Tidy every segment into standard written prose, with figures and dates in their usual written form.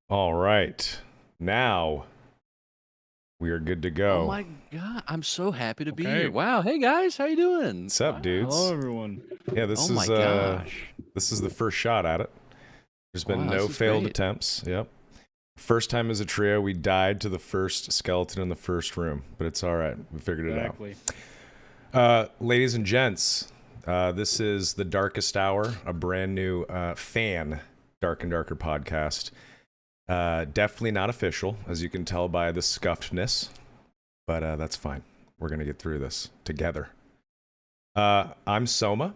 All right. Now we are good to Oh go. my god, I'm so happy to be Okay. here. Wow, hey guys, how you doing? What's up, dudes? Hello, everyone. Yeah, this Oh my gosh. this is the first shot at it. There's been Wow, no this is failed great. attempts. Yep. First time as a trio, we died to the first skeleton in the first room, but it's all right. We figured it Exactly. out. Ladies and gents, this is the Darkest Hour, a brand new fan Dark and Darker podcast. Definitely not official, as you can tell by the scuffedness, but that's fine. We're gonna get through this together. I'm Soma,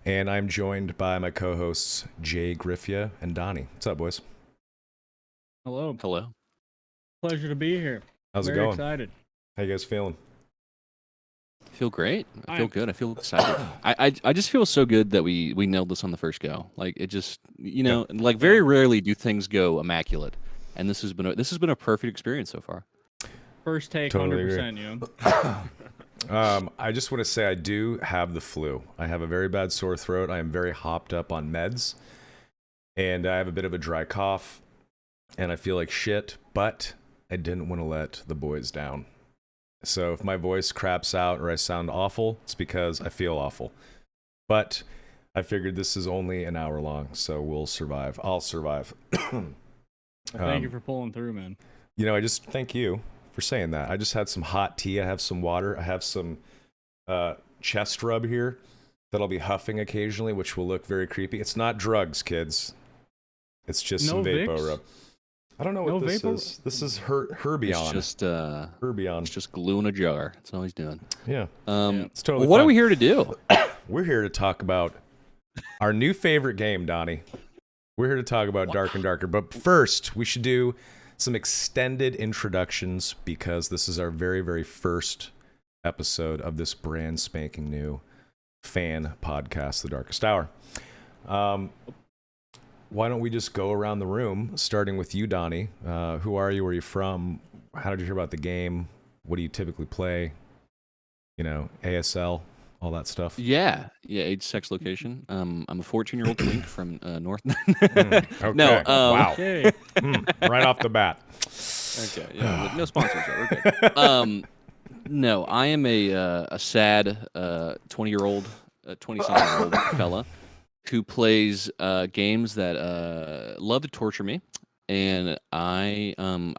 and I'm joined by my co-hosts JayGriffyuh and Donnie. What's up, boys? Hello. Hello. Pleasure to be here. How's it Very going? excited. How you guys feeling? I feel great. I feel I'm- good. I feel excited. I just feel so good that we nailed this on the first go. Like it just like very rarely do things go immaculate, and this has been a perfect experience so far. First take, Totally 100%, you know. I just want to say I do have the flu. I have a very bad sore throat. I am very hopped up on meds, and I have a bit of a dry cough, and I feel like shit, but I didn't want to let the boys down. So if my voice craps out or I sound awful, it's because I feel awful. But I figured this is only an hour long, so we'll survive. I'll survive. Thank you for pulling through, man. You know, I just thank you for saying that. I just had some hot tea. I have some water. I have some chest rub here that I'll be huffing occasionally, which will look very creepy. It's not drugs, kids. It's just No some Vapo Vicks? rub. I don't know No what this Vapo? is. This is Herbion. It's Herbion. just glue in a jar. That's all he's doing. Yeah, Yeah. it's totally What are fine. we here to do? We're here to talk about our new favorite game, Donnie. We're here to talk about Dark and Darker. But first, we should do some extended introductions because this is our very, very first episode of this brand spanking new fan podcast, The Darkest Hour. Why don't we just go around the room, starting with you, Donnie. Who are you? Where are you from? How did you hear about the game? What do you typically play? You know, ASL, all that stuff. Yeah, age, sex, location. I'm a 14-year-old twink from North. Okay. No, Wow. Okay. Right off the bat. Okay, yeah, no sponsors. We're good. No, I am a sad 20-year-old, 20-something-year-old fella who plays games that love to torture me, and I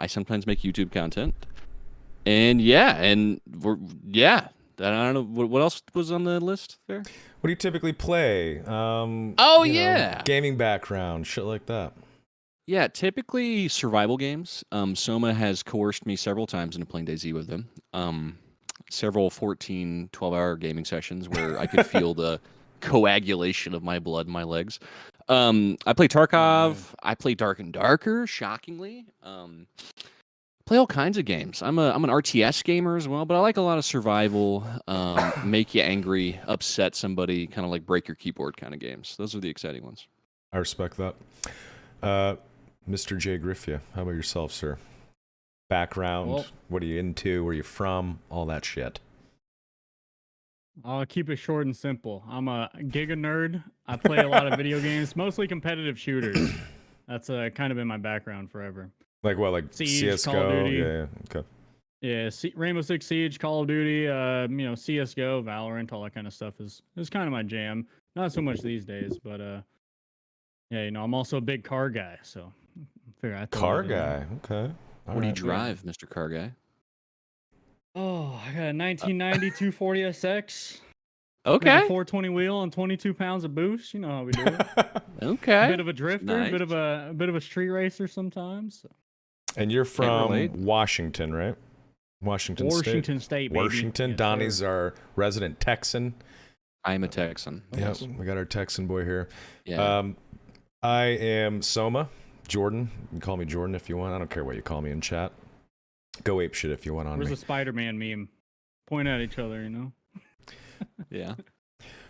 sometimes make YouTube content, and I don't know what else was on the list there. What do you typically play? Oh, you know, yeah. Gaming background, shit like that. Yeah, typically survival games. Soma has coerced me several times into playing DayZ with him. Several 14, 12-hour gaming sessions where I could feel the coagulation of my blood in my legs. I play Tarkov. I play Dark and Darker, shockingly. Play all kinds of games. I'm an RTS gamer as well, but I like a lot of survival, make you angry, upset somebody, kind of like break your keyboard kind of games. Those are the exciting ones. I respect that. Mr. JayGriffyuh, how about yourself, sir? Background, Well- what are you into, where are you from, all that shit. I'll keep it short and simple. I'm a giga nerd. I play a lot of video games, mostly competitive shooters. That's kind of been my background forever. Like what, like Siege, CSGO? Call of Duty. Yeah, okay. Yeah, Rainbow Six Siege, Call of Duty, CS:GO, Valorant, all that kind of stuff is kind of my jam. Not so much these days, but yeah, I'm also a big car guy, so I figure I throw Car that in there. guy, okay. All What do you right. drive, Mr. Car Guy? Oh, I got a 1990 240 SX. Got a Okay. 420 wheel and 22 pounds of boost. You know how we do it. Okay. Bit of a drifter, Nice. bit of a street racer sometimes. And you're from relate. Washington, right? Washington State, baby. Washington. Yes, Donnie's sir. our resident Texan. I'm a Texan. Yep, we got our Texan boy here. Yeah. I am Soma, Jordan. You can call me Jordan if you want. I don't care what you call me in chat. Go ape shit if you want on Where's me. the Spider-Man meme? Point at each other, Yeah.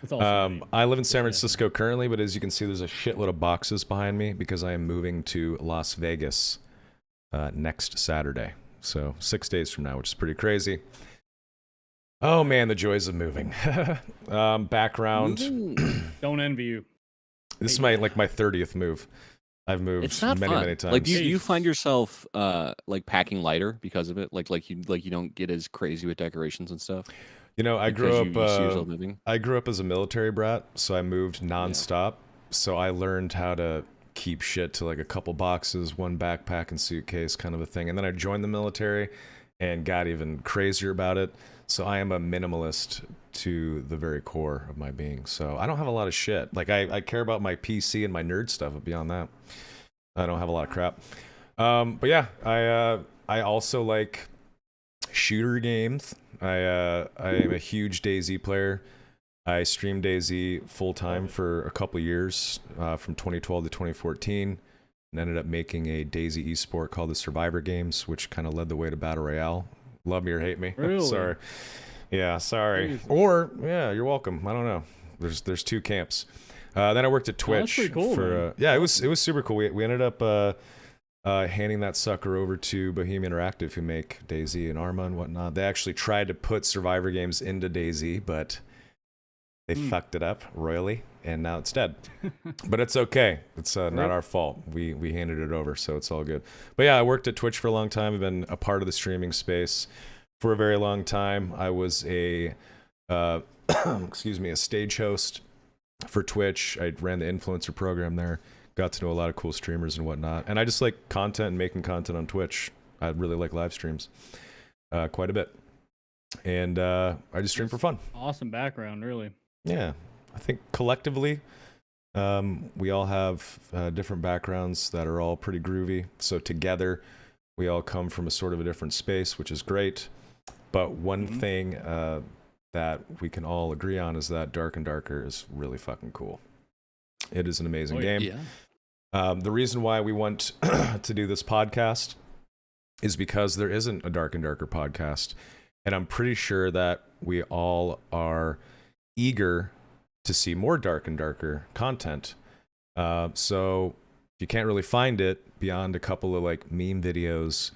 It's all funny. I live in San Francisco currently, but as you can see, there's a shitload of boxes behind me because I am moving to Las Vegas next Saturday. So 6 days from now, which is pretty crazy. Oh man, the joys of moving. Background. Moving- Don't envy you. This is my 30th move. I've moved It's not many, fun. many times. Like, do you find yourself like packing lighter because of it? Like you don't get as crazy with decorations and stuff You know, because you see yourself moving. I grew up as a military brat, so I moved nonstop. So I learned how to keep shit to like a couple boxes, one backpack and suitcase kind of a thing. And then I joined the military and got even crazier about it. So I am a minimalist to the very core of my being. So I don't have a lot of shit. Like I care about my PC and my nerd stuff, but beyond that, I don't have a lot of crap. But yeah, I also like shooter games. I am a huge DayZ player. I streamed DayZ full time for a couple years, from 2012 to 2014, and ended up making a DayZ esport called the Survivor Games, which kind of led the way to Battle Royale. Love me or hate me. Really? Sorry. Yeah, sorry. Jesus. Or yeah, you're welcome. I don't know. There's two camps. Then I worked at Twitch. that's pretty cool, man. Yeah, it was super cool. We ended up handing that sucker over to Bohemian Interactive, who make DayZ and Arma and whatnot. They actually tried to put Survivor Games into DayZ, but they fucked it up royally, and now it's dead. But it's okay. It's not our fault. We handed it over, so it's all good. But yeah, I worked at Twitch for a long time. I've been a part of the streaming space for a very long time. I was a a stage host for Twitch. I ran the influencer program there. Got to know a lot of cool streamers and whatnot. And I just like content and making content on Twitch. I really like live streams quite a bit. And I just stream for fun. Awesome background, really. Yeah, I think collectively, we all have different backgrounds that are all pretty groovy. So together, we all come from a sort of a different space, which is great. But one thing that we can all agree on is that Dark and Darker is really fucking cool. It is an amazing game. Yeah. The reason why we want to do this podcast is because there isn't a Dark and Darker podcast. And I'm pretty sure that we all are eager to see more Dark and Darker content. So if you can't really find it beyond a couple of like meme videos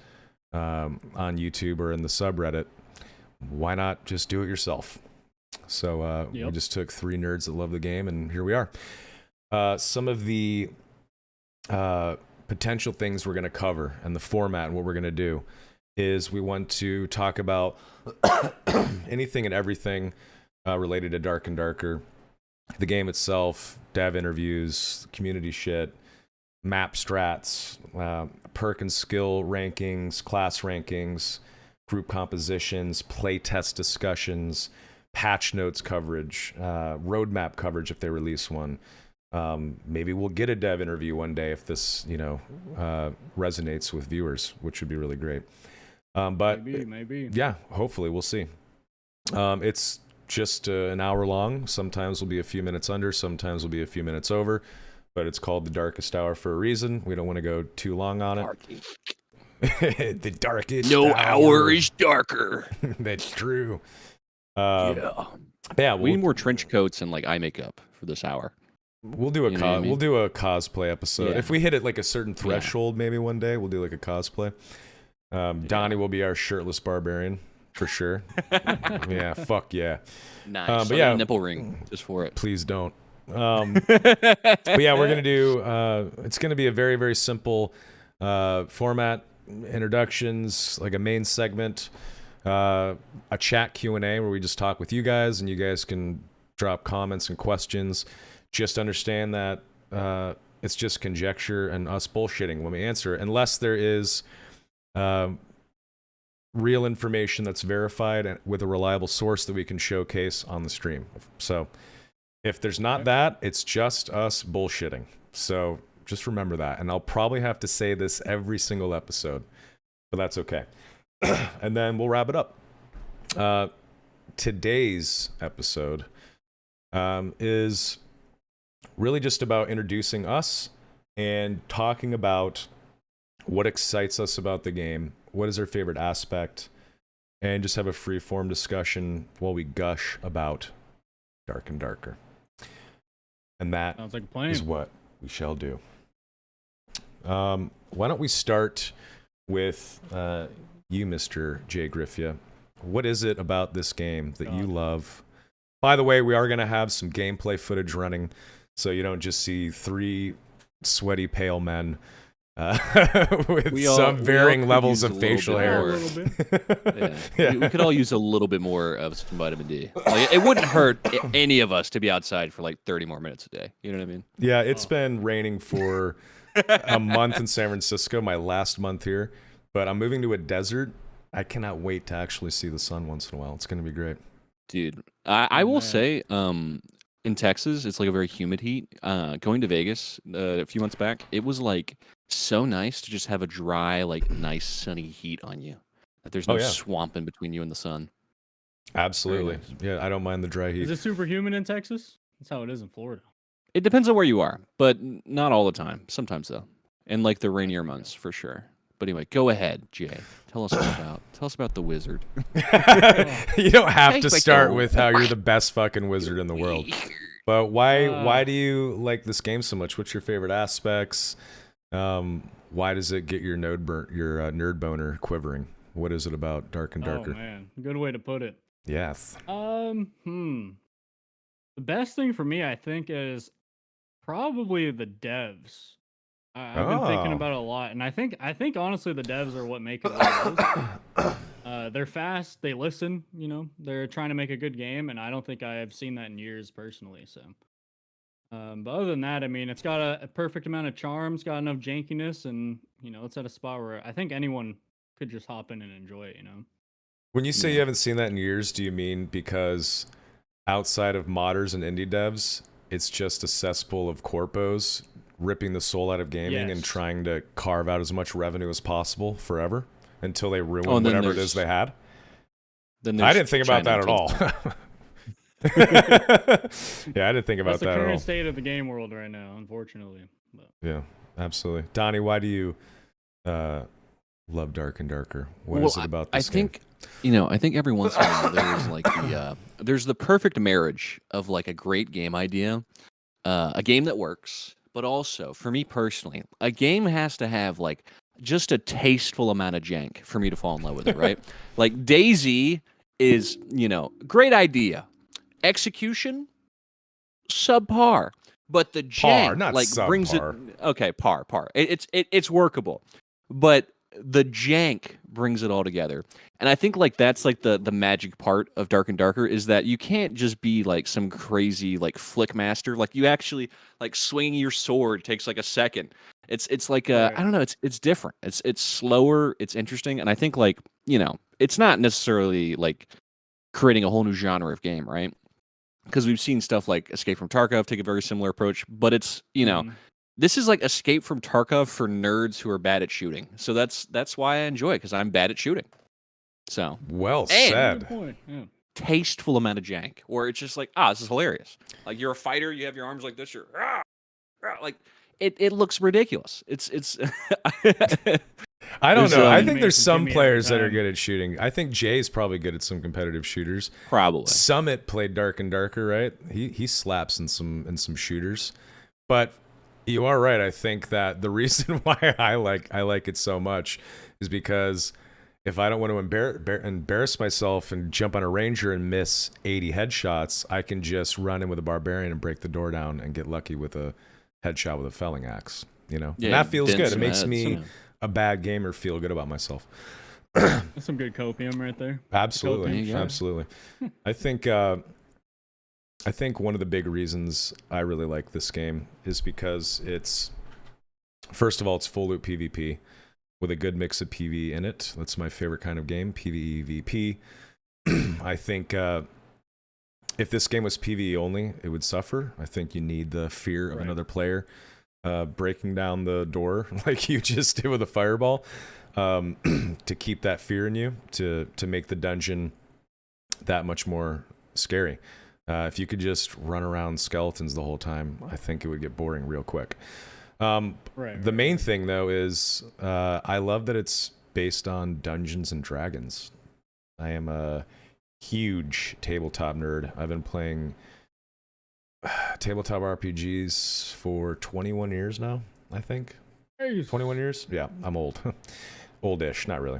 on YouTube or in the subreddit, why not just do it yourself? So we just took three nerds that love the game, and here we are. Some of the potential things we're going to cover and the format and what we're going to do is we want to talk about anything and everything related to Dark and Darker, the game itself, dev interviews, community shit, map strats, perk and skill rankings, class rankings, group compositions, playtest discussions, patch notes coverage, roadmap coverage if they release one. Maybe we'll get a dev interview one day if this, resonates with viewers, which would be really great. But maybe. Yeah, hopefully we'll see. It's just an hour long. Sometimes we'll be a few minutes under, sometimes we'll be a few minutes over, but it's called the darkest hour for a reason. We don't want to go too long on it. The darkest hour is darker. That's true. Yeah, we need more trench coats and like eye makeup for this hour. We'll do a we'll do a cosplay episode. Yeah. If we hit it like a certain threshold, maybe one day we'll do like a cosplay. Donnie will be our shirtless barbarian for sure. Yeah, fuck yeah. Nice. But yeah, nipple ring just for it. Please don't. But yeah, we're gonna do. It's gonna be a very, very simple format. Introductions, like a main segment, a chat Q&A where we just talk with you guys, and you guys can drop comments and questions. Just understand that it's just conjecture and us bullshitting when we answer, unless there is real information that's verified and with a reliable source that we can showcase on the stream. So if there's not that, it's just us bullshitting. So just remember that. And I'll probably have to say this every single episode, but that's okay. And then we'll wrap it up. Today's episode is really just about introducing us and talking about what excites us about the game, what is our favorite aspect, and just have a free-form discussion while we gush about Dark and Darker. And that Sounds like a plan. is what we shall do. Why don't we start with you, Mr. JayGriffyuh. What is it about this game that you love? By the way, we are going to have some gameplay footage running, so you don't just see three sweaty, pale men with We some all varying could levels use of a little facial bit hair. more. A little bit. Yeah. We could all use a little bit more of some vitamin D. Like, it wouldn't hurt any of us to be outside for like 30 more minutes a day. You know what I mean? Yeah, it's been raining for a month in San Francisco, my last month here, but I'm moving to a desert. I cannot wait to actually see the sun once in a while. It's going to be great. Dude, I will Man. say, in Texas, it's like a very humid heat. Going to Vegas a few months back, it was like so nice to just have a dry, like nice sunny heat on you. That there's no yeah. swamp in between you and the sun. Absolutely. nice. Yeah, I don't mind the dry heat. Is it super humid in Texas? That's how it is in Florida. It depends on where you are, but not all the time. Sometimes though, in like the rainier months for sure. But anyway, go ahead, Jay. Tell us about the wizard. You don't have to Take my start gold. with how you're the best fucking wizard in the world. But why do you like this game so much? What's your favorite aspects? Why does it get your nerd boner quivering? What is it about Dark and Darker? Oh man, good way to put it. Yes. The best thing for me, I think, is probably the devs. I've been thinking Oh. about it a lot, and I think honestly the devs are what make it what it is. They're fast, they listen, they're trying to make a good game, and I don't think I have seen that in years personally. So, but other than that, I mean, it's got a perfect amount of charm, it's got enough jankiness, and it's at a spot where I think anyone could just hop in and enjoy it. When you say Yeah. you haven't seen that in years, do you mean because outside of modders and indie devs, it's just a cesspool of corpos ripping the soul out of gaming and Yes. trying to carve out as much revenue as possible forever until they ruin and then whatever it is they had? Then I there's didn't think about China that at and all. Yeah, I didn't think about That's the that at current all. state of the game world right now, unfortunately. But Yeah, absolutely. Donnie, why do you love Dark and Darker? What Well, is it about this game? I think every once in a while there's like there's the perfect marriage of like a great game idea, a game that works, but also for me personally, a game has to have like just a tasteful amount of jank for me to fall in love with it, right? Like DayZ is, great idea, execution subpar, but the jank not like brings it. subpar. Okay, par. It's workable, but the jank brings it all together. And I think like that's like the magic part of Dark and Darker is that you can't just be like some crazy like flick master. Like you actually like swinging your sword takes like a second. It's like Right. I don't know. It's different. It's slower. It's interesting. And I think like it's not necessarily like creating a whole new genre of game, right? Because we've seen stuff like Escape from Tarkov take a very similar approach, but it's Mhm. this is like Escape from Tarkov for nerds who are bad at shooting. So that's why I enjoy it, because I'm bad at shooting. So Well And- Good said. point. Yeah. tasteful amount of jank, where it's just like, this is hilarious. Like you're a fighter, you have your arms like this, you're like it looks ridiculous. It's I don't There's, know. I um, think there's Mason some Jimmy players every that are time. good at shooting. I think Jay's probably good at some competitive shooters. probably. Summit played Dark and Darker, right? He slaps in some shooters. But you are right. I think that the reason why I like it so much is because if I don't want to embarrass myself and jump on a ranger and miss 80 headshots, I can just run in with a barbarian and break the door down and get lucky with a headshot with a felling axe. And that feels bend good. It some makes heads, me yeah. a bad gamer feel good about myself. That's some good copium right there. Absolutely, There you go. absolutely. I think one of the big reasons I really like this game is because it's, first of all, it's full loop PvP with a good mix of PvE in it. That's my favorite kind of game, PvEVP. I think if this game was PvE only, it would suffer. I think you need the fear of Right. another player breaking down the door like you just did with a fireball, to keep that fear in you, to make the dungeon that much more scary. If you could just run around skeletons the whole time, I think it would get boring real quick. Right. The main thing, though, is I love that it's based on Dungeons and Dragons. I am a huge tabletop nerd. I've been playing tabletop RPGs for 21 years now, I think. 21 years? Yeah, I'm old. Oldish, not really.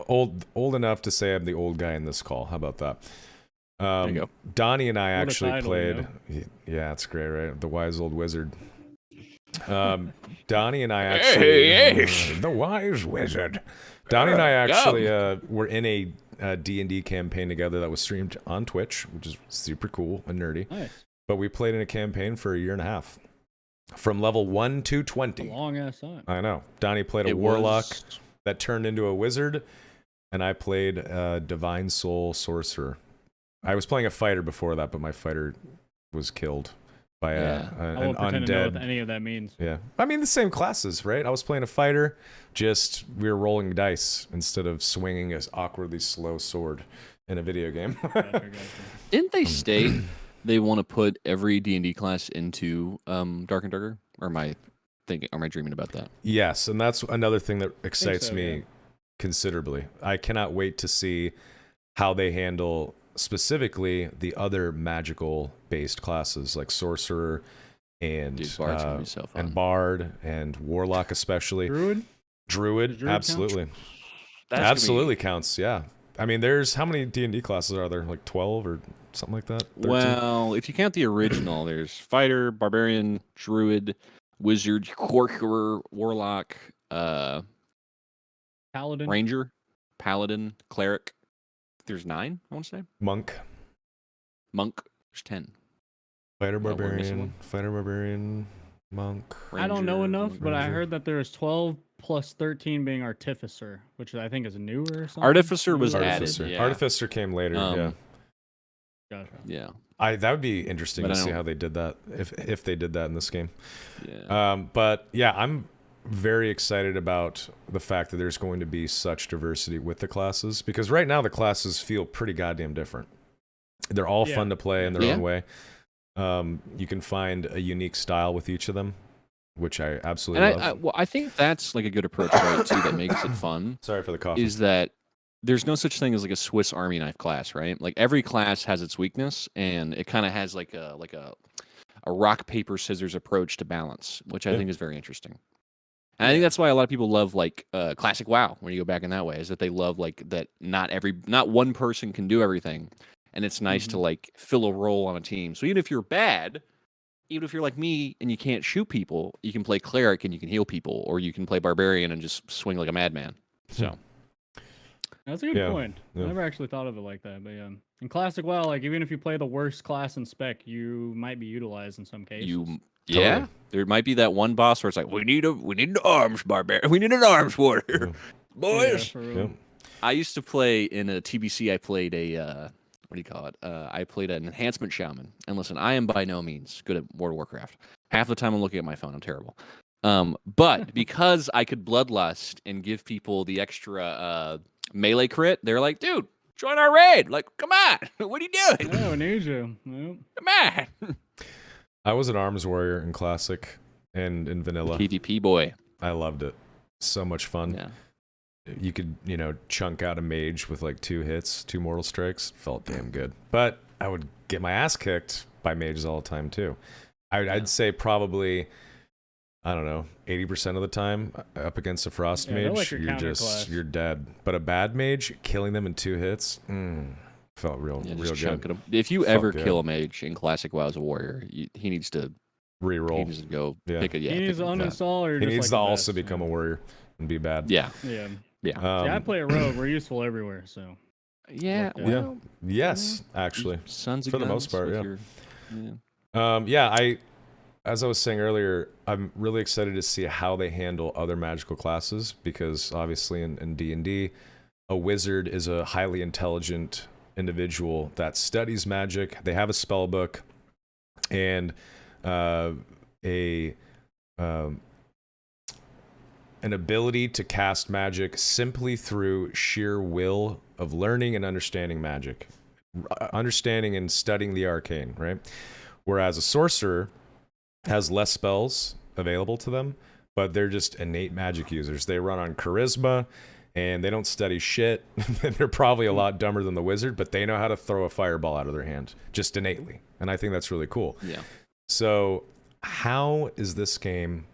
Old enough to say I'm the old guy in this call. How about that? There you go. Donnie and I What a actually title, played. Yeah, it's great, right? The wise old wizard. Donnie and I actually, Hey. the wise wizard. Donnie and I actually were in a D&D campaign together that was streamed on Twitch, which is super cool and nerdy. Nice. But we played in a campaign for a year and a half, from level 1 to 20. A long ass time. I know. Donnie played a warlock that turned into a wizard, and I played a divine soul sorcerer. I was playing a fighter before that, but my fighter was killed by I an won't pretend to know undead. what any of that means. Yeah, I mean the same classes, right? I was playing a fighter, just we were rolling dice instead of swinging a awkwardly slow sword in a video game. Gotcha. Didn't they state they want to put every D&D class into Dark and Darker? Or am I dreaming about that? Yes, and that's another thing that excites so, me yeah. considerably. I cannot wait to see how they handle specifically the other magical based classes like sorcerer and Dude, Bard's gonna be so fun. and bard and warlock especially. Druid? Druid, Does Druid absolutely. That's Absolutely counts, yeah. I mean, there's how many D&D classes are there? Like 12 or something like that? 13? Well, if you count the original, there's fighter, barbarian, druid, wizard, sorcerer, warlock, Paladin? ranger, paladin, cleric. There's 9, I want to say. Monk, Monk, there's 10. fighter, Well, we're missing barbarian, monk. I don't know Ranger, enough, but I Ranger. heard that there's 12 plus 13 being artificer, which I think is newer or something. Artificer was Newer? added. Artificer. yeah. Artificer came later, yeah. Gotcha. Yeah. That would be interesting But to I see don't- how they did that, if they did that in this game. Yeah. But yeah, I'm very excited about the fact that there's going to be such diversity with the classes, because right now the classes feel pretty goddamn different. They're all Yeah. fun to play in their Yeah. own way. You can find a unique style with each of them, which I absolutely And love. I think that's like a good approach, right, too, that makes it fun. Sorry for the coffee. Is that there's no such thing as like a Swiss Army knife class, right? Like every class has its weakness, and it kind of has like a rock paper scissors approach to balance, which I Yeah. think is very interesting. And I think that's why a lot of people love like classic WoW when you go back in that way, is that they love like that not one person can do everything, and it's nice to like fill a role on a team. So even if you're bad, even if you're like me and you can't shoot people, you can play cleric and you can heal people, or you can play barbarian and just swing like a madman. So. That's a good Yeah, point. yeah. I never actually thought of it like that. But yeah, in classic WoW, like even if you play the worst class in spec, you might be utilized in some cases. Yeah, Totally. there might be that one boss where it's like, we need an arms barbarian, we need an arms warrior, boys. for real. Yeah. I used to play in a TBC. I played a what do you call it? I played an enhancement shaman. And listen, I am by no means good at World of Warcraft. Half the time I'm looking at my phone. I'm terrible. But because I could bloodlust and give people the extra melee crit, they're like, dude, join our raid. Like, come on, what are you doing? Yeah, we need you. Yep. Come on. I was an arms warrior in classic and in vanilla. PvP boy. I loved it. So much fun. Yeah. You could, chunk out a mage with like 2 hits, 2 mortal strikes. Felt damn good. But I would get my ass kicked by mages all the time too. I'd say probably, I don't know, 80% of the time up against a frost Yeah, they're mage, like your counter class. you're dead. But a bad mage, killing them in 2 hits, felt real Yeah, real just good. chunking 'em. If you Fuck ever yeah. kill a mage in Classic WoW as a warrior, he needs to Reroll. go Yeah. pick a He pick needs to a- uninstall or He just needs like to the also best, become a warrior and be bad. Yeah, Yeah. yeah, Yeah, I Um, play a rogue. We're useful everywhere, so. yeah. Yeah. Well, Yes, actually. sons of For the most guns part, with yeah. your- As I was saying earlier, I'm really excited to see how they handle other magical classes, because obviously in D&D, a wizard is a highly intelligent individual that studies magic. They have a spell book and an ability to cast magic simply through sheer will of learning and understanding magic, understanding and studying the arcane, right? Whereas a sorcerer has less spells available to them, but they're just innate magic users. They run on charisma and they don't study shit. They're probably a lot dumber than the wizard, but they know how to throw a fireball out of their hand just innately. And I think that's really cool. Yeah. So how is this game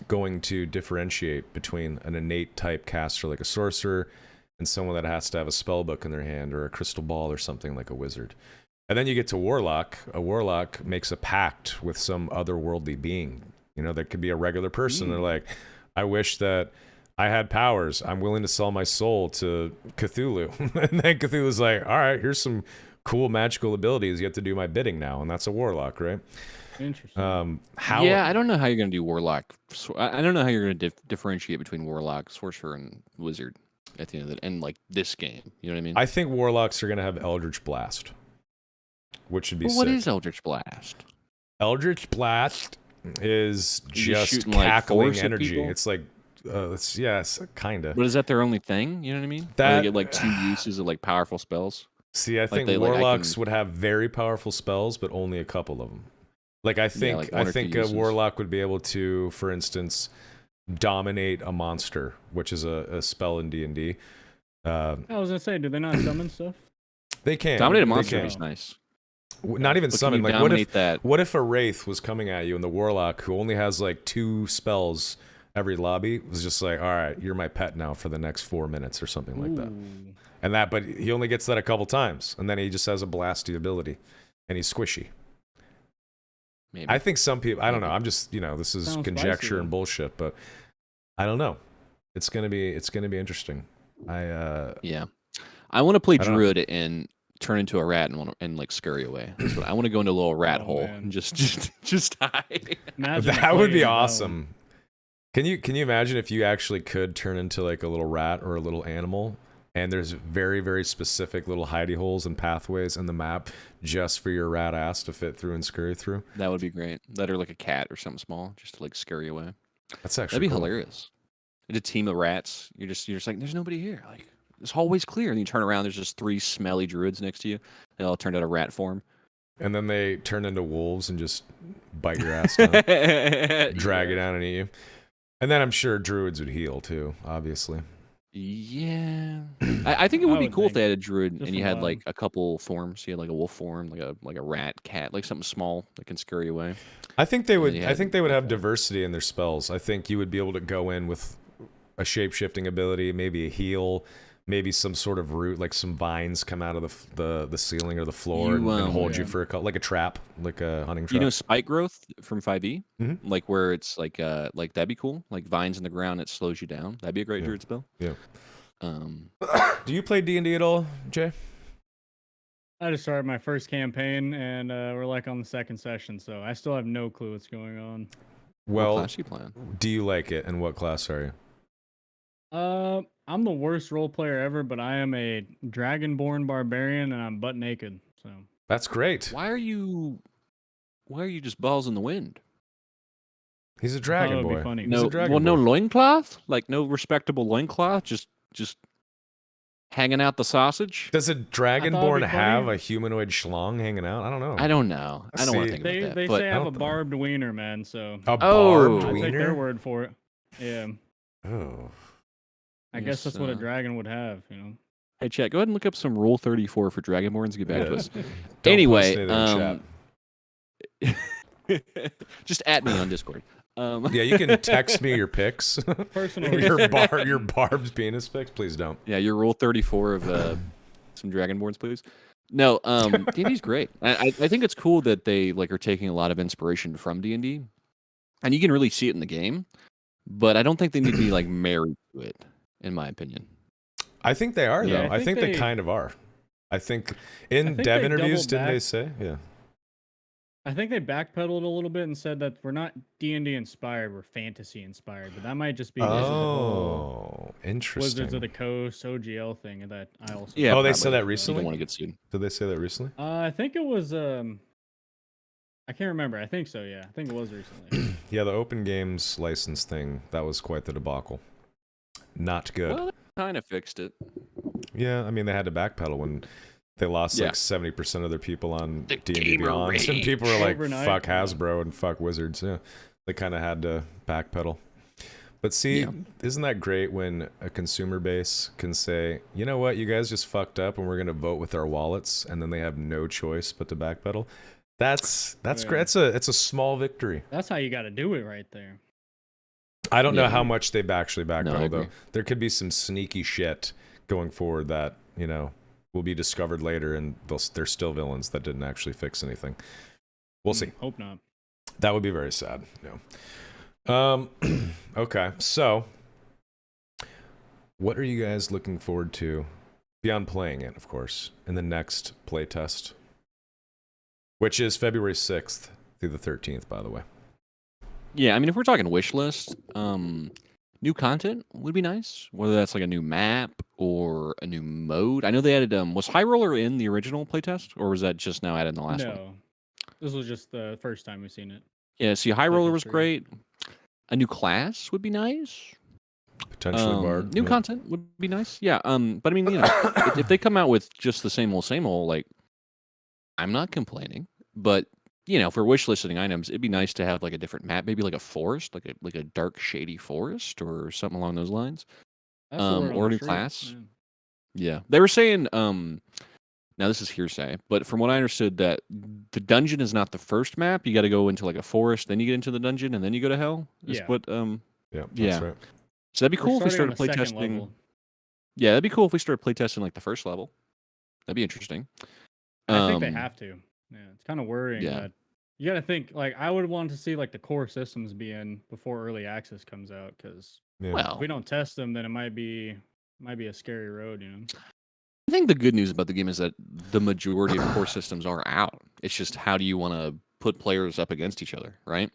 going to differentiate between an innate type caster like a sorcerer and someone that has to have a spell book in their hand or a crystal ball or something like a wizard? And then you get to warlock. A warlock makes a pact with some otherworldly being, You know, there could be a regular person. They're like, I wish that I had powers. I'm willing to sell my soul to Cthulhu. And then Cthulhu's like, all right, here's some cool magical abilities. You have to do my bidding now. And that's a warlock, right? Interesting. Yeah, I don't know how you're going to do warlock. I don't know how you're going to differentiate between warlock, sorcerer, and wizard at the end of it, and like this game. You know what I mean? I think warlocks are going to have Eldritch Blast, which would be sick. What is Eldritch Blast? Eldritch Blast is just shooting, like, cackling force at energy. people? It's like, it's kind of. But is that their only thing? You know what I mean? That- Or they get like 2 uses of like powerful spells. See, I think they, like, I warlocks can- would have very powerful spells, but only a couple of them. Like I think, like one or two a uses. warlock would be able to, for instance, dominate a monster, which is a spell in D&D. I was gonna say, do they not summon stuff? They can Dominate a they monster can. is nice. Not even But can summon. you Like dominate that? what if a wraith was coming at you and the warlock, who only has like 2 spells every lobby, was just like, all right, you're my pet now for the next 4 minutes or something like that. Ooh. And that, but he only gets that a couple times, and then he just has a blasty ability, and he's squishy. Maybe. I think some people, I don't know. Maybe. I'm just, this is Sounds conjecture spicy. and bullshit, but I don't know. It's gonna be interesting. Yeah. I want to play I don't know. druid and turn into a rat and like scurry away. That's what I want to go into a little rat Oh, hole man. and just hide. Imagine that would be playing that awesome. Can you imagine if you actually could turn into like a little rat or a little animal, and there's very, very specific little hidey holes and pathways in the map just for your rat ass to fit through and scurry through? That would be great. That or like a cat or something small, just to like scurry away. That's actually That'd be cool. hilarious. And a team of rats. You're just like, there's nobody here. Like this hallway's clear, and you turn around. There's just 3 smelly druids next to you. They all turned out a rat form. And then they turn into wolves and just bite your ass down, drag it down and eat you. And then I'm sure druids would heal too, obviously. Yeah, I think it would I be would cool if think. they had a druid Just and you for had fun. like a couple forms. You had like a wolf form, like a rat, cat, like something small that can scurry away. I think they would. then you I had- think they would have diversity in their spells. I think you would be able to go in with a shape-shifting ability, maybe a heal, maybe some sort of root, like some vines come out of the ceiling or the floor You, and hold you yeah. for like a trap, like a hunting trap. You know, spike growth from 5e, Mhm. like where it's like that'd be cool. Like vines in the ground, it slows you down. That'd be a great Yeah. druid spell. Yeah. Um, Do you play D&D at all, Jay? I just started my first campaign, and we're like on the second session, so I still have no clue what's going on. what Well, class you playing? do you like it, and what class are you? I'm the worst role player ever, but I am a dragonborn barbarian, and I'm butt naked. So That's great. Why are you just balls in the wind? He's a I thought it dragon would be boy. funny. He's a No, dragon well, no boy. loincloth, like no respectable loincloth, just hanging out the sausage. Does a thought it'd dragonborn be have funny. a humanoid schlong hanging out? I don't know. I don't know. I don't want to See, think They about that. they but say I have a don't think- barbed wiener, man. So A Oh. barbed I take their wiener? word for it. Yeah, Oh. I guess that's what a Yes, dragon would have. You know. hey, chat, go ahead and look up some Rule 34 for Dragonborns and get back to Yeah. us. Don't Anyway, post it in chat. just at me on Discord. Yeah, you can text me your pics. Personal your barbed penis pics. Please don't. Yeah, your Rule 34 of some Dragonborns, please. No, D&D's great. I think it's cool that they like are taking a lot of inspiration from D&D, and you can really see it in the game. But I don't think they need to be like married to it, in my opinion. I think they are Yeah, though. I I think think they they- kind of are. I think in think dev they interviews, doubled didn't they back. say? Yeah. I think they backpedaled a little bit and said that we're not D&D inspired, we're fantasy inspired. But that might just be because of the whole Oh, interesting. Wizards of the Coast OGL thing that I also. Yeah, Oh, they probably. said that You don't recently? want to get sued. Did they say that recently? I think it was. I can't remember. I think so. Yeah, I think it was recently. Yeah, the open games license thing, that was quite the debacle. Not good. Well, they kind of fixed it. Yeah, I mean, they had to backpedal when they lost Yeah. like 70% of their people on The D&D gamer Beyond. And rage. people were like, Overnight, fuck yeah. Hasbro and fuck Wizards. Yeah, they kind of had to backpedal. But see, Yeah. isn't that great when a consumer base can say, you know what, you guys just fucked up and we're going to vote with our wallets, and then they have no choice but to backpedal? That's Yeah. great. It's a small victory. That's how you got to do it right there. I don't know Yeah. how much they've actually No, I backpedaled, though. agree. There could be some sneaky shit going forward that, will be discovered later, and they're still villains that didn't actually fix anything. We'll see. Hope not. That would be very sad. Okay, so what are you guys looking forward to beyond playing it, of course, in the next playtest, which is February 6th through the 13th, by the way. Yeah, I mean, if we're talking wish list, new content would be nice. Whether that's like a new map or a new mode. I know they added. Was High Roller in the original playtest, or was that just now added in the last one? No, this was just the first time we've seen it. Yeah, see, High Roller was history. great. A new class would be nice. Potentially Bard. New content would be nice. Yeah. But I mean, you know, if they come out with just the same old, like, I'm not complaining. But you know, for wish listing items, it'd be nice to have like a different map, maybe like a forest, like a dark, shady forest, or something along those lines. That's the word on Or a the new street, class. man. Yeah, they were saying. Now this is hearsay, but from what I understood, that the dungeon is not the first map. You got to go into like a forest, then you get into the dungeon, and then you go to hell. Is Yeah. what Yeah, that's yeah. right. So that'd be cool if we starting started on the second playtesting. level. Yeah, that'd be cool if we started playtesting like the first level. That'd be interesting. I think they have to. Yeah, it's kind of worrying yeah. that you got to think like I would want to see like the core systems be in before early access comes out because Yeah. if Well, we don't test them, then it might be a scary road, you know. I think the good news about the game is that the majority of core systems are out. It's just how do you want to put players up against each other, right?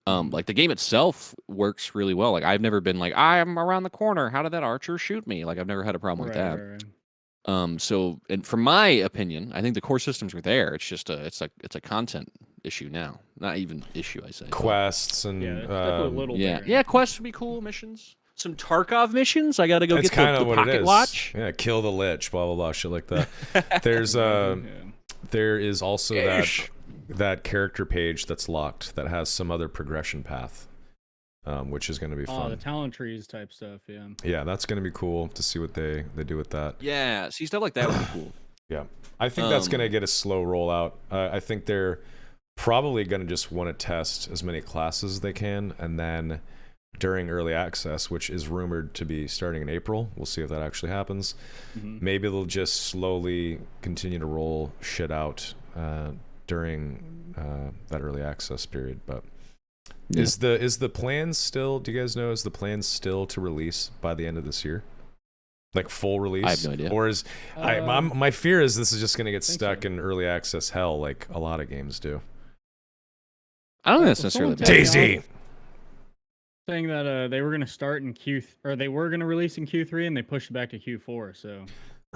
Like the game itself works really well. Like I've never been like I'm around the corner. How did that archer shoot me? Like I've never had a problem with that. Right. So, and from my opinion, I think the core systems are there. It's just it's a content issue now. Not even issue, I say. Quests and Yeah, it's definitely a little Yeah, bigger. yeah. Quests would be cool. Missions. Some Tarkov missions. I got to go It's get kind the of what pocket it is. watch. Yeah, kill the lich, blah blah blah, shit like that. There's Yeah. there is also Ish. that character page that's locked that has some other progression path, which is going to be Oh, fun. the talent trees type stuff. Yeah. Yeah, that's going to be cool to see what they do with that. Yeah, see stuff like that would be cool. Yeah, I think that's going to get a slow rollout. I think they're probably going to just want to test as many classes as they can, and then during early access, which is rumored to be starting in April, we'll see if that actually happens. Maybe they'll just slowly continue to roll shit out during that early access period. But Yeah. is the plan still? Do you guys know? Is the plan still to release by the end of this year? Like full release? I have no idea. Or is my fear is this is just going to get think stuck so. in early access hell, like a lot of games do. I don't think that's Well, necessarily someone bad. Daisy. Saying that they were going to start in they were going to release in Q3 and they pushed it back to Q4. So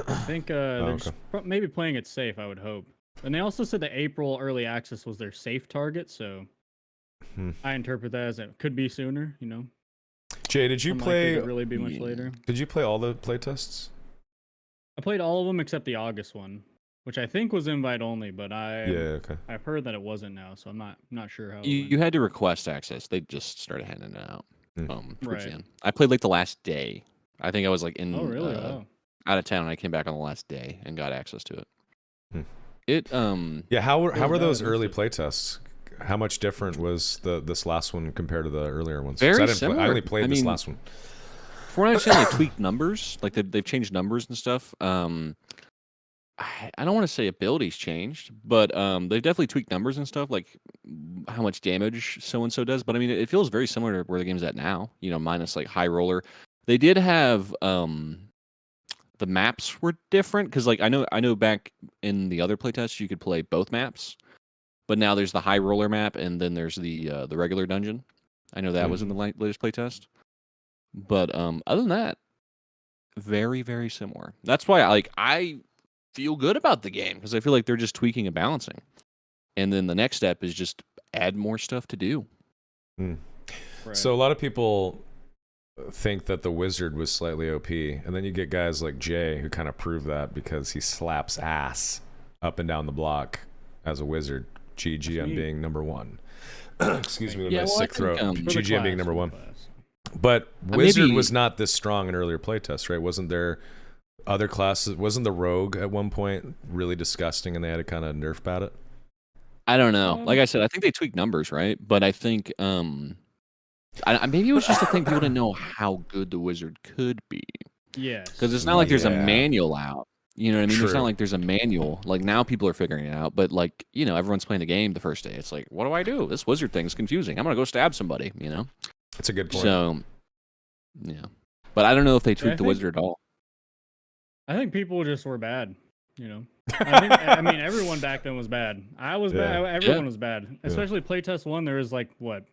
I think they're just maybe playing it safe. I would hope. And they also said that April early access was their safe target. So I interpret that as it could be sooner. You know. Jay, did you Unlikely play? to really be much later. Did you play all the playtests? I played all of them except the August one, which I think was invite only, but Okay. I've heard that it wasn't now, so I'm not sure how. You had to request access. They just started handing it out. Towards Right. the end. I played like the last day. I think I was like in Oh really? Oh. out of town, and I came back on the last day and got access to it. Hmm. It Yeah, how were bad, those isn't early it? playtests? How much different was this last one compared to the earlier ones? 'Cause Very I didn't similar. I only played I this mean, last one. From what I understand, they tweaked numbers. Like they've changed numbers and stuff. I don't want to say abilities changed, but they've definitely tweaked numbers and stuff, like how much damage so and so does. But I mean, it feels very similar to where the game's at now. You know, minus like high roller. They did have the maps were different because like I know back in the other playtests you could play both maps, but now there's the high roller map and then there's the regular dungeon. I know that was in the latest playtest, but other than that, very very similar. That's why I feel good about the game because I feel like they're just tweaking and balancing, and then the next step is just add more stuff to do. Right. So a lot of people think that the wizard was slightly OP, and then you get guys like Jay who kind of prove that because he slaps ass up and down the block as a wizard. GG on being number one. Excuse me with my sick throat. GG on being number one. But wizard was not this strong in earlier playtests, right? Wasn't there other classes? Wasn't the rogue at one point really disgusting and they had to kind of nerf bat it? I don't know. Like I said, I think they tweaked numbers, right? But I think maybe it was just a thing people didn't know how good the wizard could be. Yes. Because it's not like there's a manual out. You know what I mean? It's True. not like there's a manual. Like now people are figuring it out, but like, you know, everyone's playing the game the first day. It's like, what do I do? This wizard thing's confusing. I'm gonna go stab somebody, you know? That's a good point. So yeah. But I don't know if they tweaked the think- wizard at all. I think people just were bad. You know, I mean, everyone back then was bad. I was bad. Everyone was bad. Especially playtest 1. There was like what,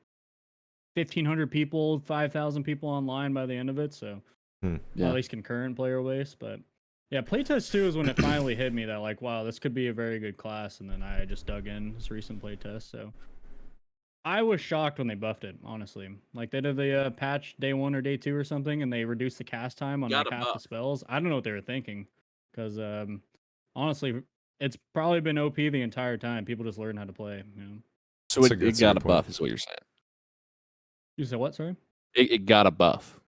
1,500 people, 5,000 people online by the end of it. So well, at least concurrent player base. But yeah, playtest 2 is when it finally hit me that like, wow, this could be a very good class. And then I just dug in this recent playtest. So I was shocked when they buffed it. Honestly, like they did the patch day 1 or day 2 or something, and they reduced the cast time on like half the spells. I don't know what they were thinking, because honestly, it's probably been OP the entire time. People just learn how to play. You know? So it got a buff, is what you're saying. You said what? Sorry. It got a buff.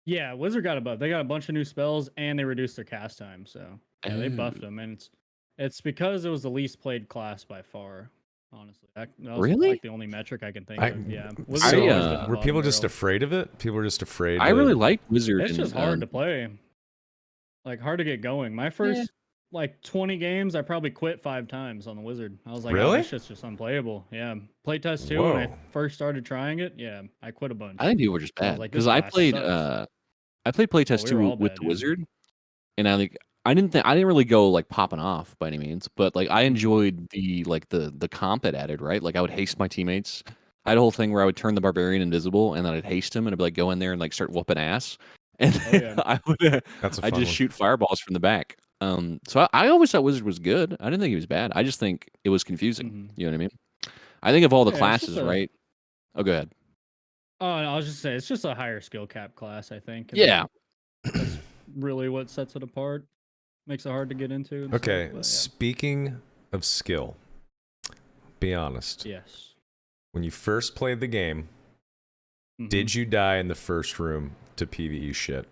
Yeah, Wizard got a buff. They got a bunch of new spells, and they reduced their cast time. So yeah, they buffed them, and it's because it was the least played class by far. Honestly, that was really like the only metric I can think of. Yeah, were people just afraid of it? People were just afraid. I really like Wizard. It's just hard to play. Like hard to get going. My first like 20 games, I probably quit 5 times on the Wizard. I was like, really? Oh, this shit's just unplayable. Yeah, playtest 2 when I first started trying it. Yeah, I quit a bunch. I think people were just bad because I played playtest 2 with the Wizard, and I didn't really go like popping off by any means, but like I enjoyed the comp it added, right? Like I would haste my teammates. I had a whole thing where I would turn the barbarian invisible, and then I'd haste him, and I'd be like go in there and like start whooping ass, and I would just shoot fireballs from the back. So I always thought Wizard was good. I didn't think he was bad. I just think it was confusing. You know what I mean? I think of all the classes, right? Oh, go ahead. Oh, I was just saying it's just a higher skill cap class. I think. Yeah, that's really what sets it apart. Makes it hard to get into. Okay, speaking of skill, be honest. Yes. When you first played the game, did you die in the first room to PvE shit?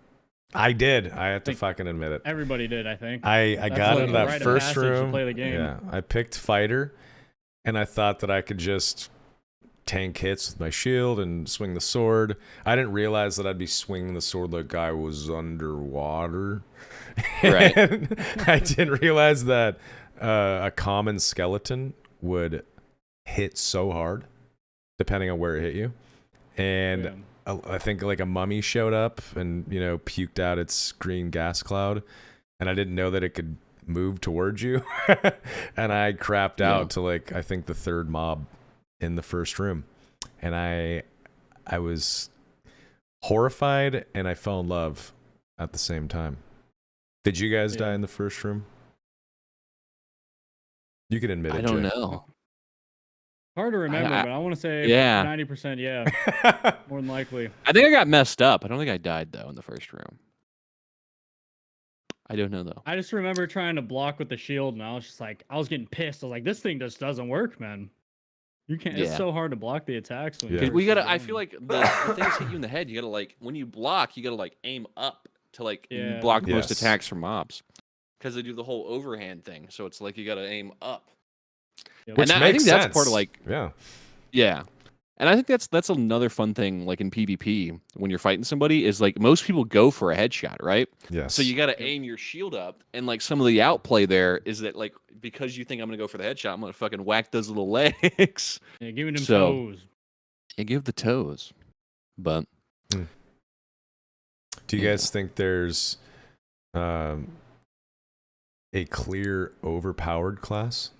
I did. I have to fucking admit it. Everybody did, I think. I got into that first room. To play the game. Yeah, I picked fighter, and I thought that I could just tank hits with my shield and swing the sword. I didn't realize that I'd be swinging the sword like I was underwater. Right. I didn't realize that a common skeleton would hit so hard, depending on where it hit you. And I think like a mummy showed up and, you know, puked out its green gas cloud. And I didn't know that it could move towards you. And I crapped out to like, I think the 3rd mob in the first room. And I was horrified and I fell in love at the same time. Did you guys die in the first room? You can admit it. I don't Jay. know. Hard to remember, but I want to say 90%, yeah. More than likely. I think I got messed up. I don't think I died, though, in the first room. I don't know, though. I just remember trying to block with the shield, and I was just like, I was getting pissed. I was like, this thing just doesn't work, man. You can't. It's so hard to block the attacks. When we gotta. I feel like the things hit you in the head. You gotta like when you block, you gotta like aim up to like block most attacks from mobs, because they do the whole overhand thing. So it's like you gotta aim up. Which and makes I think sense. that's part of like yeah. And I think that's another fun thing, like in PvP, when you're fighting somebody, is like most people go for a headshot, right? Yes. So you got to aim your shield up, and like some of the outplay there is that like because you think I'm gonna go for the headshot, I'm gonna fucking whack those little legs. Yeah, give them toes. Yeah, give the toes. But do you guys think there's a clear overpowered class?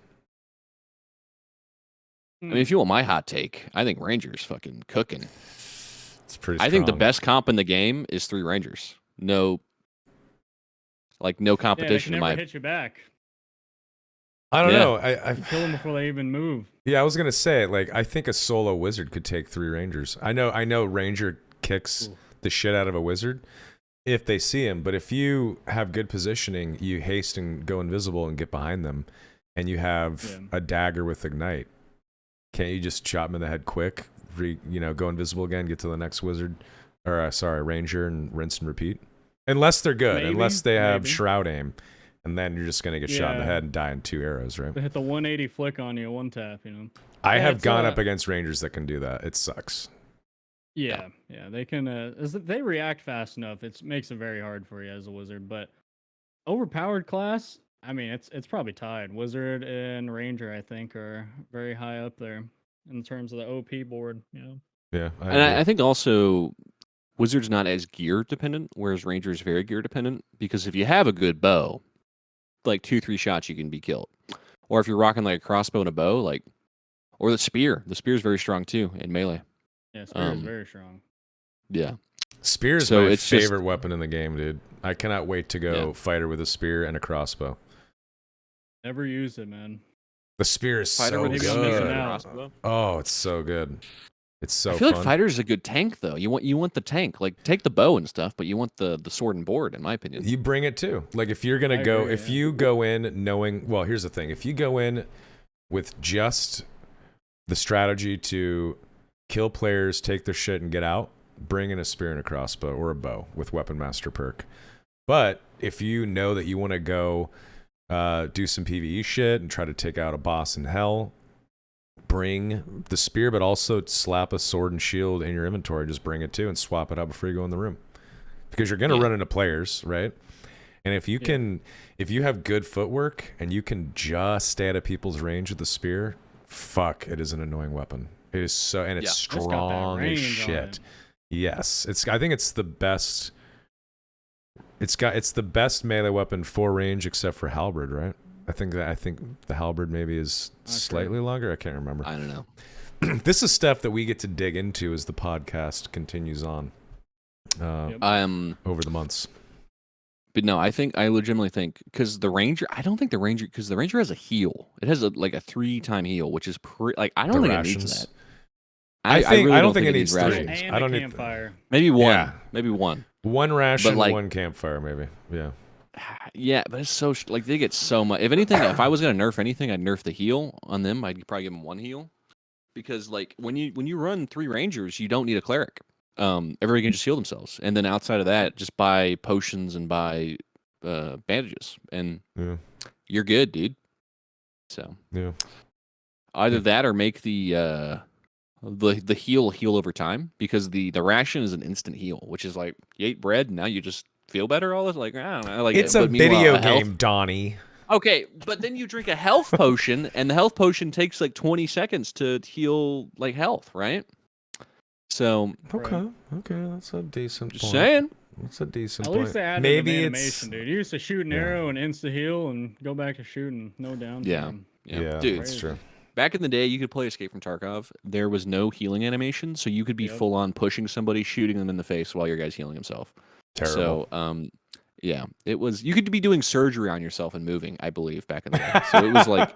I mean, if you want my hot take, I think Ranger's fucking cooking. It's pretty strong. I think the best comp in the game is 3 Rangers. No competition. Yeah, they can never hit you back. I don't know. I kill them before they even move. Yeah, I was gonna say, like, I think a solo wizard could take 3 Rangers. I know Ranger kicks the shit out of a wizard if they see him, but if you have good positioning, you haste and go invisible and get behind them, and you have a dagger with ignite. Can't you just chop him in the head quick? Go invisible again, get to the next wizard, or Ranger, and rinse and repeat. Unless they're good, unless they have shroud aim, and then you're just gonna get shot in the head and die in 2 arrows, right? They hit the 180 flick on you, one tap, I have gone up against Rangers that can do that. It sucks. Yeah, they can. They react fast enough. It makes it very hard for you as a wizard, but overpowered class. I mean, it's probably tied. Wizard and Ranger, I think, are very high up there in terms of the OP board. You know. Yeah, And I think also Wizard's not as gear dependent, whereas Ranger is very gear dependent. Because if you have a good bow, like 2-3 shots, you can be killed. Or if you're rocking like a crossbow and a bow, like, or the spear is very strong too in melee. Yeah, spear is very strong. Yeah, spear is So my it's just- favorite weapon in the game, dude. I cannot wait to go fighter with a spear and a crossbow. Never use it, man. The spear is fighter so with maybe a I'm missing good. out. crossbow. Oh, it's so good. It's so I feel fun. like fighter is a good tank though. You want the tank, like take the bow and stuff, but you want the sword and board, in my opinion. You bring it too. Like if you're gonna I go, agree, if yeah. you go in knowing, well, here's the thing: if you go in with just the strategy to kill players, take their shit, and get out, bring in a spear and a crossbow or a bow with Weapon Master perk. But if you know that you want to go do some PvE shit and try to take out a boss in hell, bring the spear, but also slap a sword and shield in your inventory. Just bring it too and swap it out before you go in the room, because you're gonna run into players, right? And if you can, if you have good footwork and you can just stay out of people's range with the spear, fuck, it is an annoying weapon. It is so, and it's It's got that strong as range on shit. it. Yes, I think it's the best. It's the best melee weapon for range, except for halberd, right? I think the halberd maybe is slightly longer. I can't remember. I don't know. This is stuff that we get to dig into as the podcast continues on over the months. But no, I legitimately think because the Ranger, I don't think the Ranger, because the Ranger has a heal. It has like a 3-time heal, which is like I don't think it needs that. I really don't think it needs rations. 3. And I don't a need campfire. Maybe one. Yeah. Maybe one. One ration, But, like- one campfire, maybe. Yeah. Yeah, but it's so like they get so much. If anything, if I was gonna nerf anything, I'd nerf the heal on them. I'd probably give them 1 heal, because like when you run 3 Rangers, you don't need a cleric. Everybody can just heal themselves, and then outside of that, just buy potions and buy bandages, and you're good, dude. So Yeah. either that or make the heal over time, because the ration is an instant heal, which is like you ate bread and now you just feel better. All this, like I don't know, like It's a but meanwhile, video a health- game, Donnie. Okay, but then you drink a health potion, and the health potion takes like 20 seconds to heal like health, right? So Okay, that's a decent just point. saying. That's a decent At point. least they added Maybe an it's animation, dude. You used to shoot an arrow and insta heal and go back to shooting, no downtime. Yeah, dude. that's true. Back in the day, you could play Escape from Tarkov. There was no healing animation, so you could be full on pushing somebody, shooting them in the face while your guy's healing himself. Terrible. So, yeah, it was. You could be doing surgery on yourself and moving, I believe, back in the day. So it was like,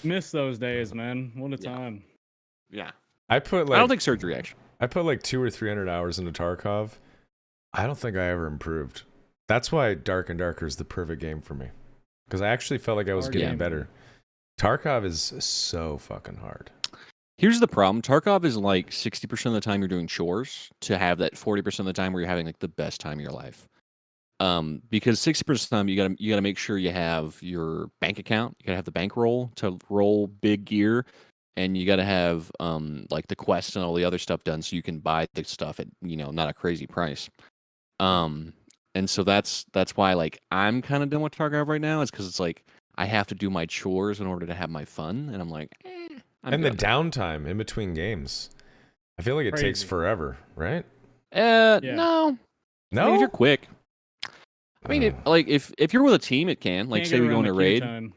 Miss those days, man. What a time. yeah. I don't think surgery actually. I put like 200 or 300 hours into Tarkov. I don't think I ever improved. That's why Dark and Darker is the perfect game for me, because I actually felt like I was Hard getting game. better. Tarkov is so fucking hard. Here's the problem. Tarkov is like 60% of the time you're doing chores to have that 40% of the time where you're having like the best time of your life. Because 60% of the time you gotta make sure you have your bank account. You gotta have the bankroll to roll big gear, and you gotta have like the quests and all the other stuff done so you can buy the stuff at not a crazy price. And so that's why like I'm kind of done with Tarkov right now. Is because it's like I have to do my chores in order to have my fun, and I'm like, I'm And the good. downtime in between games, I feel like it takes Crazy. forever, right? Yeah. No. No, I mean, if you're quick. I mean, like if you're with a team, it can. Like, Can't say get we go around in a the raid. Q-time.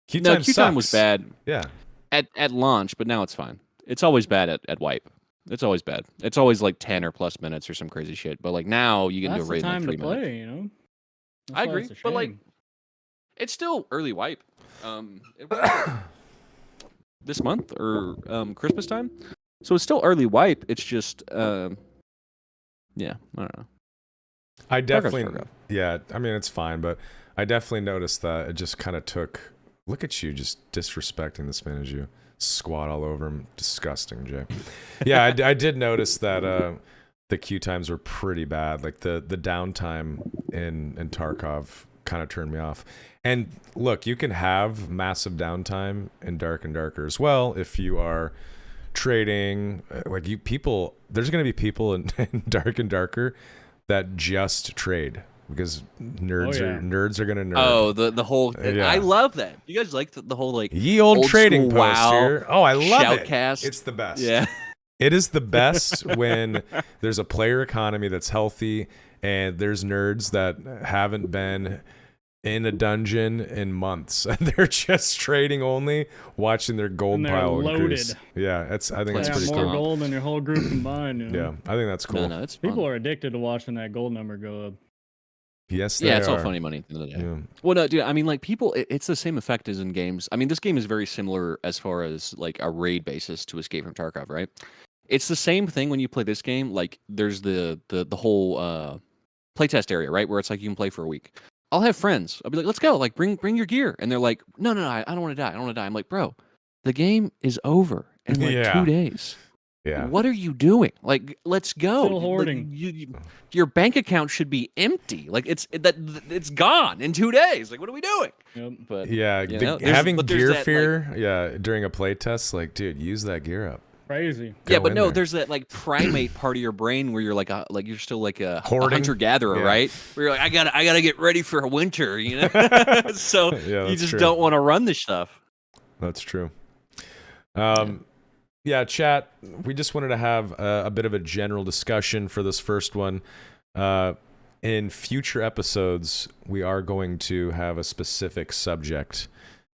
Q-time No, Q-time was sucks. bad Yeah. at launch, but now it's fine. It's always bad at wipe. It's always bad. It's always like 10 or plus minutes or some crazy shit. But like now you can That's do a the raid in like time 3 to minutes. play, you know? That's I why agree, it's a but, like, shame. It's still early wipe. It was this month or Christmas time, so it's still early wipe. It's just yeah, I don't know. I definitely, Tarkov. yeah, I mean, it's fine, but I definitely noticed that it just kind of took, look at you just disrespecting this man as you squat all over him. Disgusting, Jay. Yeah, I did notice that the queue times were pretty bad. Like the downtime in Tarkov kind of turned me off. And look, you can have massive downtime in Dark and Darker as well if you are trading. Like there's going to be people in Dark and Darker that just trade. because nerds yeah. are gonna nerd. Oh, the whole. Yeah. I love that. You guys like the whole like Ye old trading school post WoW here. Oh, I love it. shoutcast. It's the best. Yeah. It is the best when there's a player economy that's healthy and there's nerds that haven't been in a dungeon in months and they're just trading only, watching their gold And they're pile loaded. increase. Yeah, I think Play that's They out pretty have more cool. gold than your whole group combined. You know? Yeah, I think that's cool. No, it's fun. People are addicted to watching that gold number go up. Yes, they Yeah, it's are. all funny money at the end of the day. Yeah. Well, no, dude. I mean, like people, it's the same effect as in games. I mean, this game is very similar as far as like a raid basis to Escape from Tarkov, right? It's the same thing when you play this game. Like, there's the whole playtest area, right, where it's like you can play for a week. I'll have friends. I'll be like, let's go. Like, bring your gear, and they're like, no, I don't want to die. I don't want to die. I'm like, bro, the game is over in like Yeah. 2 days. Yeah. What are you doing? Like, let's go. Still hoarding. Like, your bank account should be empty. Like, it's gone in 2 days. Like, what are we doing? Yep. But Yeah, you know, having but there's gear that, like- fear, yeah, during a playtest, like, dude, use that gear up. Crazy. yeah, Go but in no, there. there's that like primate part of your brain where you're like you're still like a Hoarding? hunter gatherer, Yeah. right? Where you're like, I gotta get ready for winter, you know. So Yeah, you that's just true. don't want to run this stuff. That's true. Yeah, chat, we just wanted to have a bit of a general discussion for this first one. In future episodes, we are going to have a specific subject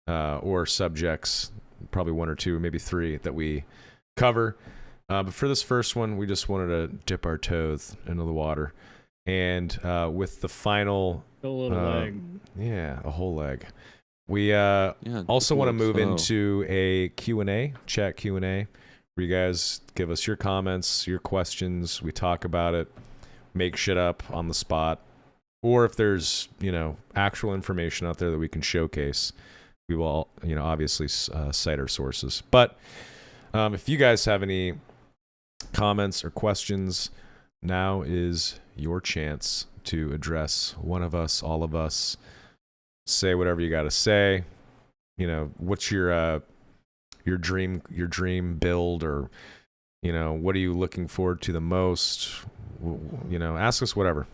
or subjects, probably one or two, maybe three, that we cover. But for this first one, we just wanted to dip our toes into the water. And with the final... Still a little leg. Yeah, a whole leg. We Yeah. also want to move so- into a Q&A, chat Q&A, where you guys give us your comments, your questions. We talk about it, make shit up on the spot. Or if there's, actual information out there that we can showcase, we will, obviously cite our sources. But if you guys have any comments or questions, now is your chance to address one of us, all of us. Say whatever you got to say. What's your dream build, or what are you looking forward to the most? Ask us whatever.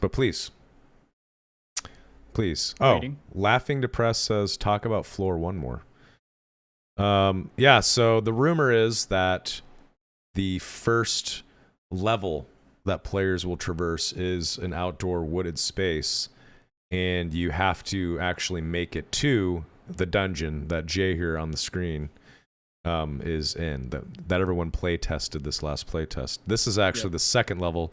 But please. Waiting. Laughing Depressed says talk about floor one more. Yeah, so the rumor is that the first level that players will traverse is an outdoor wooded space, and you have to actually make it to the dungeon that Jay here on the screen is in, that everyone play tested this last play test. This is actually the second level,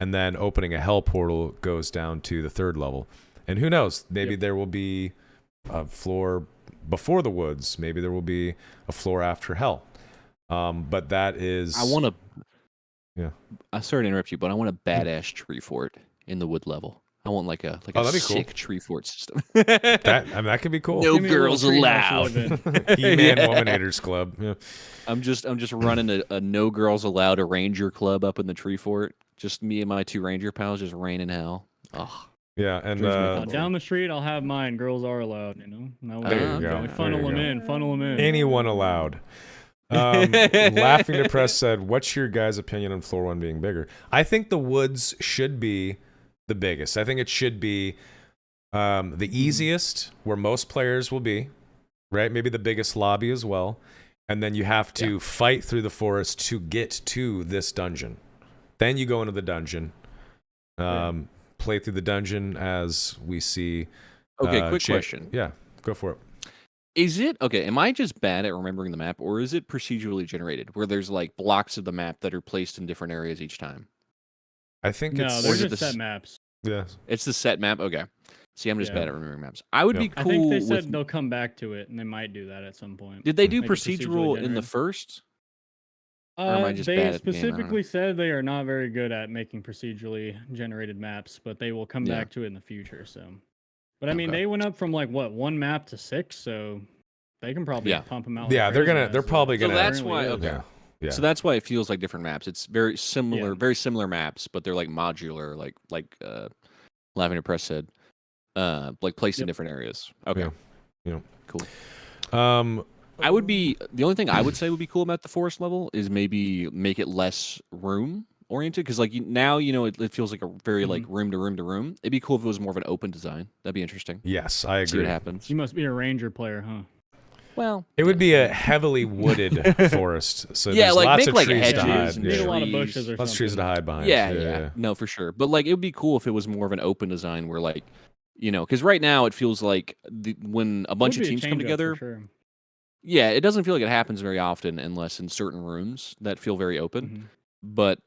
and then opening a hell portal goes down to the third level. And who knows, maybe there will be a floor before the woods, maybe there will be a floor after hell. But that is... I want to... Yeah. I'm sorry to interrupt you, but I want a badass tree fort in the wood level. I want like a that'd be cool. sick tree fort system. that could be cool. No Give me a little girls tree house allowed. to live in. He-Man Yeah. Womanators Club. Yeah. I'm just running a no girls allowed a ranger club up in the tree fort. Just me and my two ranger pals just raining hell. Oh, Yeah, and Dreams make Now, down the street, I'll have mine. Girls are allowed, Now There you go. we funnel There you them go. in. Funnel them in. anyone allowed. Laughing Depressed said, what's your guys' opinion on floor one being bigger? I think the woods should be the biggest. I think it should be the easiest, where most players will be, right? Maybe the biggest lobby as well. And then you have to fight through the forest to get to this dungeon. Then you go into the dungeon, play through the dungeon as we see. okay. Quick Jay- question: Yeah, go for it. Is it okay? Am I just bad at remembering the map, or is it procedurally generated, where there's like blocks of the map that are placed in different areas each time? I think No, it's... they're Or is it just the set s- maps. Yeah. It's the set map. Okay. See, I'm just Yeah. bad at remembering maps. I would Yeah. be cool I think they said with. they'll come back to it, and they might do that at some point. Did they do Make it procedurally procedural in the generated. first? Or am I just They bad at the game? I don't know. specifically said they are not very good at making procedurally generated maps, but they will come Yeah. back to it in the future. So, but I mean, Okay. they went up from like what 1 map to 6, so they can probably Yeah. pump them out. Yeah, like they're crazy gonna- they're as it probably So gonna- that's currently why. is. Okay. Yeah. Yeah. So that's why it feels like different maps. It's very similar, Yeah. very similar maps, but they're like modular, like Lavender Press said, like placed in Yep. different areas. Okay, Yeah. Yeah. cool. Um, I would be the only thing I would say would be cool about the forest level is maybe make it less room oriented? Because like now, it feels like a very like room to room to room. It'd be cool if it was more of an open design. That'd be interesting. Yes, I See what agree. happens. You must be a ranger player, huh? Well, It would be a heavily wooded forest, so yeah, there's like lots make of like trees hedges to hide. and Need a lot of trees. bushes or Lots of trees to something. hide behind. Yeah, no, for sure. But like, it would be cool if it was more of an open design where like, because right now it feels like when a bunch Would of be a teams come change up for together, sure. yeah, it doesn't feel like it happens very often unless in certain rooms that feel very open. Mhm. But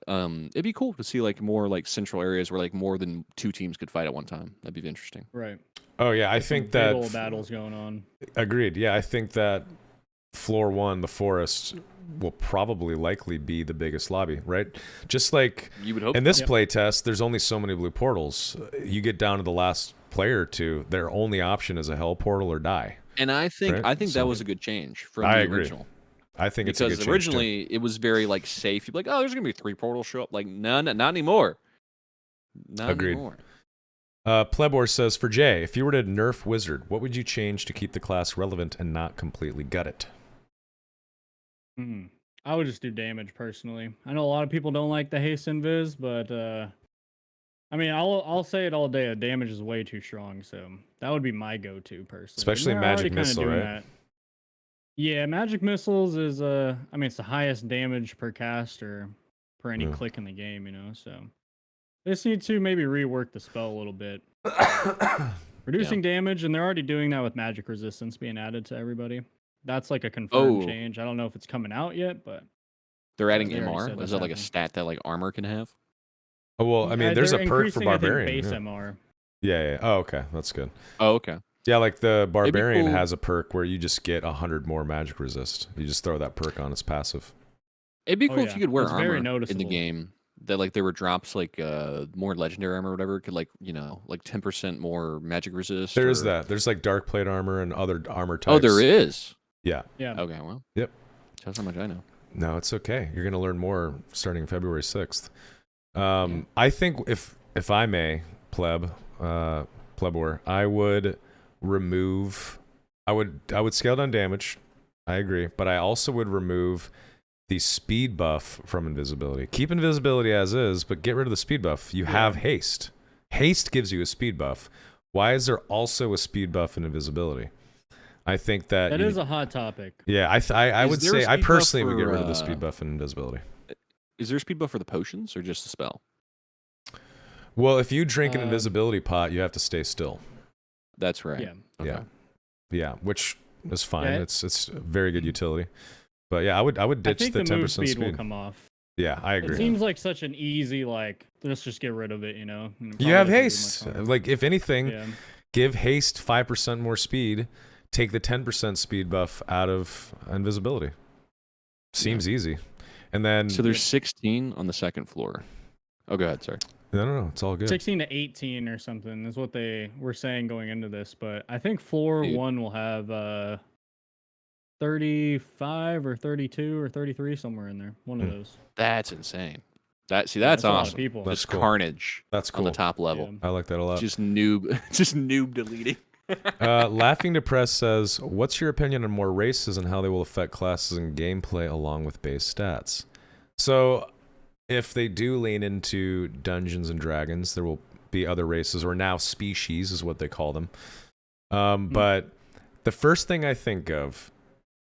it'd be cool to see like more like central areas where like more than 2 teams could fight at one time. That'd be interesting. Right. Oh yeah, I Some think big that old battles going on. agreed. Yeah, I think that floor 1, the forest, will probably likely be the biggest lobby, right? Just like You would hope. in this Yep. play test, there's only so many blue portals. You get down to the last player or two, their only option is a hell portal or die. And I think Right? that So- was a good change from I the agree. original. I think it's a good Because change, too. originally it was very like safe. You'd be like, oh, there's gonna be 3 portals show up. Like, none, not anymore. Not Agreed. anymore. Plebor says, for Jay, if you were to nerf Wizard, what would you change to keep the class relevant and not completely gut it? I would just do damage personally. I know a lot of people don't like the haste invis, but I mean, I'll say it all day. Damage is way too strong, so that would be my go-to personally. Especially And they're Magic already kinda Missile, doing right? that. Yeah, magic missiles is I mean, it's the highest damage per cast or per any Yeah. click in the game, so they just need to maybe rework the spell a little bit. Reducing damage, and they're already doing that with magic resistance being added to everybody. That's like a confirmed change. I don't know if it's coming out yet, but They're adding they already MR. said Is that's that like a happening. stat that like armor can have? Oh, well, I mean, there's a they're perk for increasing, I think, Barbarian. base yeah. MR. Yeah. Oh, okay. That's good. Oh, okay. Yeah, like the Barbarian cool. has a perk where you just get 100 more magic resist. You just throw that perk on as passive. It'd be Oh, cool if yeah. you could wear It's very armor in the noticeable. game. That like there were drops like more legendary armor or whatever could like like 10% more magic resist. There is or- that. There's like dark plate armor and other armor types. Oh, there is. Yeah. Yeah. Okay, well. Yep. That's how much I know. No, it's okay. You're gonna learn more starting February 6th. I think if I may, plebor, I would remove. I would scale down damage. I agree, but I also would remove the speed buff from invisibility. Keep invisibility as is, but get rid of the speed buff. You have haste. Haste gives you a speed buff. Why is there also a speed buff in invisibility? I think that That is a hot topic. Yeah, I Is would there a say I speed buff personally would get for, rid of the speed buff and invisibility. Is there a speed buff for the potions or just the spell? Well, if you drink an invisibility pot, you have to stay still. That's right. Yeah. Okay. Yeah, which is fine. Yeah. It's a very good utility. But yeah, I would I ditch think the the 10% move speed. speed will come off. Yeah, I It agree. seems like such an easy let's just get rid of it, and it You probably have doesn't do haste. much harm. Like if anything, Yeah. give haste 5% more speed. Take the 10% speed buff out of invisibility. Seems easy. And then So there's 16 on the second floor. Oh, go ahead. Sorry. no, it's all good. 16 to 18 or something is what they were saying going into this, but I think floor Dude. 1 will have 35 or 32 or 33 somewhere in there. One of those. That's insane. That's Yeah, that's a lot of awesome. people. That's Just cool. carnage That's on cool. the top level. Yeah. I like that a lot. Just noob deleting. Laughing Depressed says, what's your opinion on more races and how they will affect classes and gameplay along with base stats? So if they do lean into Dungeons and Dragons, there will be other races, or now species is what they call them. But the first thing I think of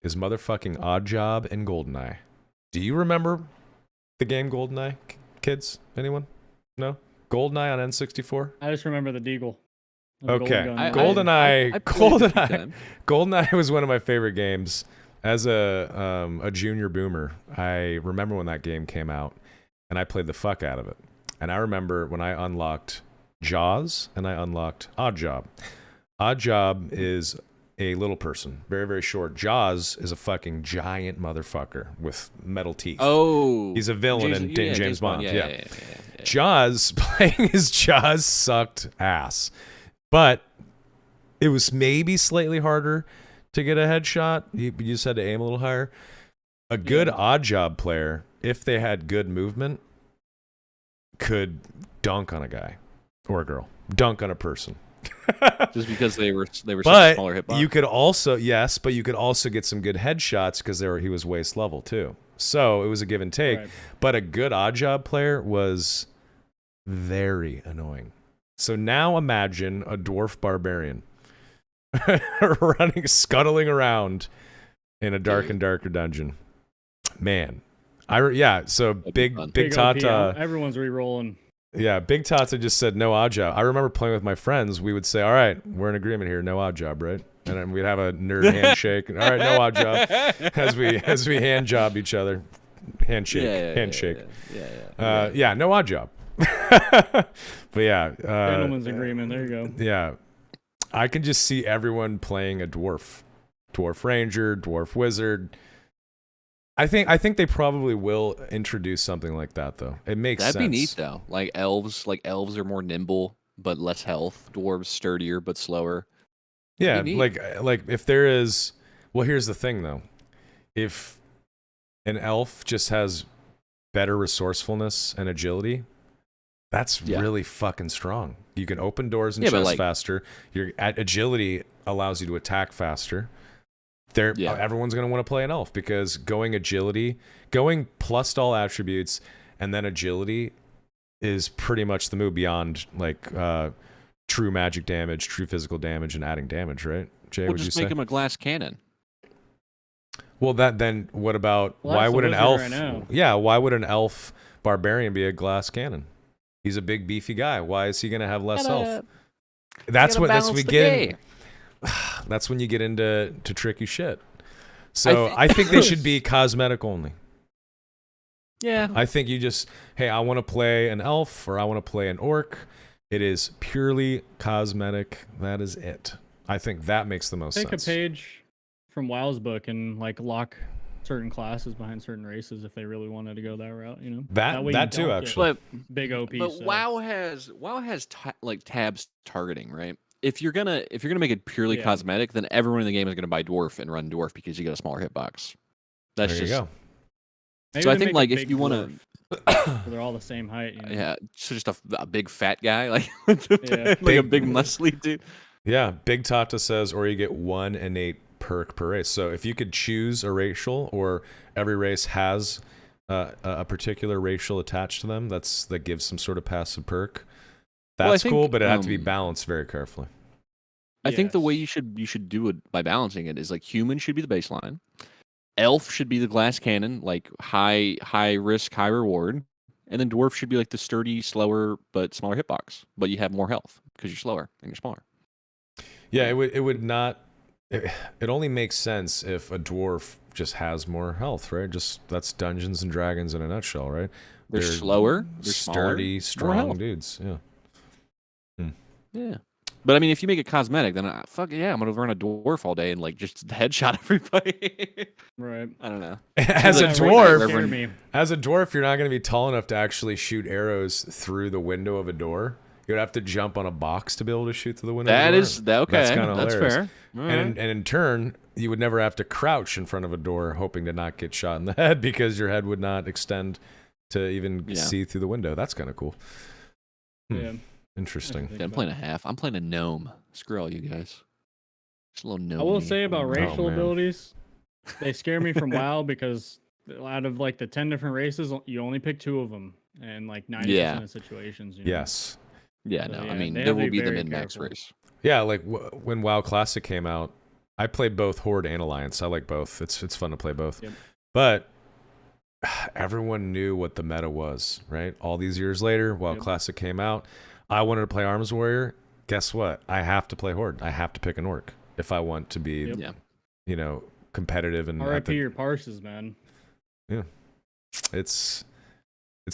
is motherfucking Oddjob and GoldenEye. Do you remember the game GoldenEye, kids? Anyone? No? GoldenEye on N64? I just remember the Deagle. Okay. I GoldenEye. played it a few times. GoldenEye was one of my favorite games. As a junior boomer, I remember when that game came out, and I played the fuck out of it. And I remember when I unlocked Jaws and I unlocked Oddjob. Oddjob is a little person, very, very short. Jaws is a fucking giant motherfucker with metal teeth. Oh, He's a villain in yeah, James Bond. Yeah. Jaws, playing as Jaws sucked ass. But it was maybe slightly harder to get a headshot. You just had to aim a little higher. A good Oddjob player, if they had good movement, could dunk on a guy or a girl. Dunk on a person. Just because they were such a But smaller hitbox. you could also, but you could also get some good headshots because he was waist level too. So it was a give and take. Right. But a good odd job player was very annoying. So now imagine a dwarf barbarian scuttling around in a dark and darker dungeon. Man, so big OP, Tata. everyone's re-rolling. Yeah, Big Tata just said no odd job. I remember playing with my friends. We would say, "All right, we're in agreement here. No odd job, right?" And then we'd have a nerd handshake. All right, no odd job. As we hand job each other, handshake. Yeah, no odd job. But yeah, Gentleman's agreement. There you go. Yeah, I can just see everyone playing a dwarf ranger, dwarf wizard. I think they probably will introduce something like that, though. It makes sense. That'd be neat, though. Like elves are more nimble but less health. Dwarves sturdier but slower. Yeah, like if there is. Well, here's the thing, though. If an elf just has better resourcefulness and agility, that's really fucking strong. You can open doors and chests faster. Your agility allows you to attack faster. Everyone's going to want to play an elf because going plus all attributes and then agility is pretty much the move beyond like true magic damage, true physical damage, and adding damage, right? Jay, would you say? Just make him a glass cannon. Well, then what about why would an elf? Right, why would an elf barbarian be a glass cannon? He's a big beefy guy. Why is he going to have less health? That's when we get. That's when you get into tricky shit. So I think they should be cosmetic only. Yeah. I think you just, hey, I want to play an elf or I want to play an orc. It is purely cosmetic. That is it. I think that makes the most sense. Take a page from WoW's book and like lock certain classes behind certain races if they really wanted to go that route, you know. That too, actually. But big OP. But so. WoW has like tabs targeting, right? If you're gonna make it purely cosmetic, then everyone in the game is gonna buy dwarf and run dwarf because you get a smaller hitbox. That's there you go. Maybe so I think like if you want to, they're all the same height. You know? Yeah, so just a big fat guy like a big muscly dude. Yeah, Big Tata says, or you get 1 innate perk per race. So if you could choose a racial, or every race has a particular racial attached to them, that gives some sort of passive perk. That's cool, but it has to be balanced very carefully. I think the way you should do it by balancing it is like human should be the baseline, elf should be the glass cannon, like high risk, high reward, and then dwarf should be like the sturdy, slower but smaller hitbox, but you have more health because you're slower and you're smaller. Yeah, it would not. It only makes sense if a dwarf just has more health, right? Just that's Dungeons and Dragons in a nutshell, right? They're slower, they're sturdy, smaller, strong dudes. Yeah. Yeah, but I mean, if you make it cosmetic, then I'm gonna run a dwarf all day and like just headshot everybody. Right. I don't know. As a dwarf, you're not gonna be tall enough to actually shoot arrows through the window of a door. You'd have to jump on a box to be able to shoot through the window. Okay. That's kind of hilarious. Fair. And in turn, you would never have to crouch in front of a door hoping to not get shot in the head because your head would not extend to even see through the window. That's kind of cool. Yeah. Interesting. Yeah, I'm playing a half. I'm playing a gnome. Screw all you guys. Just a little gnome. I will say about racial abilities, they scare me from WoW because out of like the 10 different races, you only pick 2 of them, and like 90% of situations. You know? Yes. Yeah, so, I mean, there will be the min-max race. Yeah, like when WoW Classic came out, I played both Horde and Alliance. I like both. It's fun to play both. Yep. But everyone knew what the meta was, right? All these years later, WoW Classic came out. I wanted to play Arms Warrior. Guess what? I have to play Horde. I have to pick an orc if I want to be, competitive. And RIP your parses, man. Yeah, it's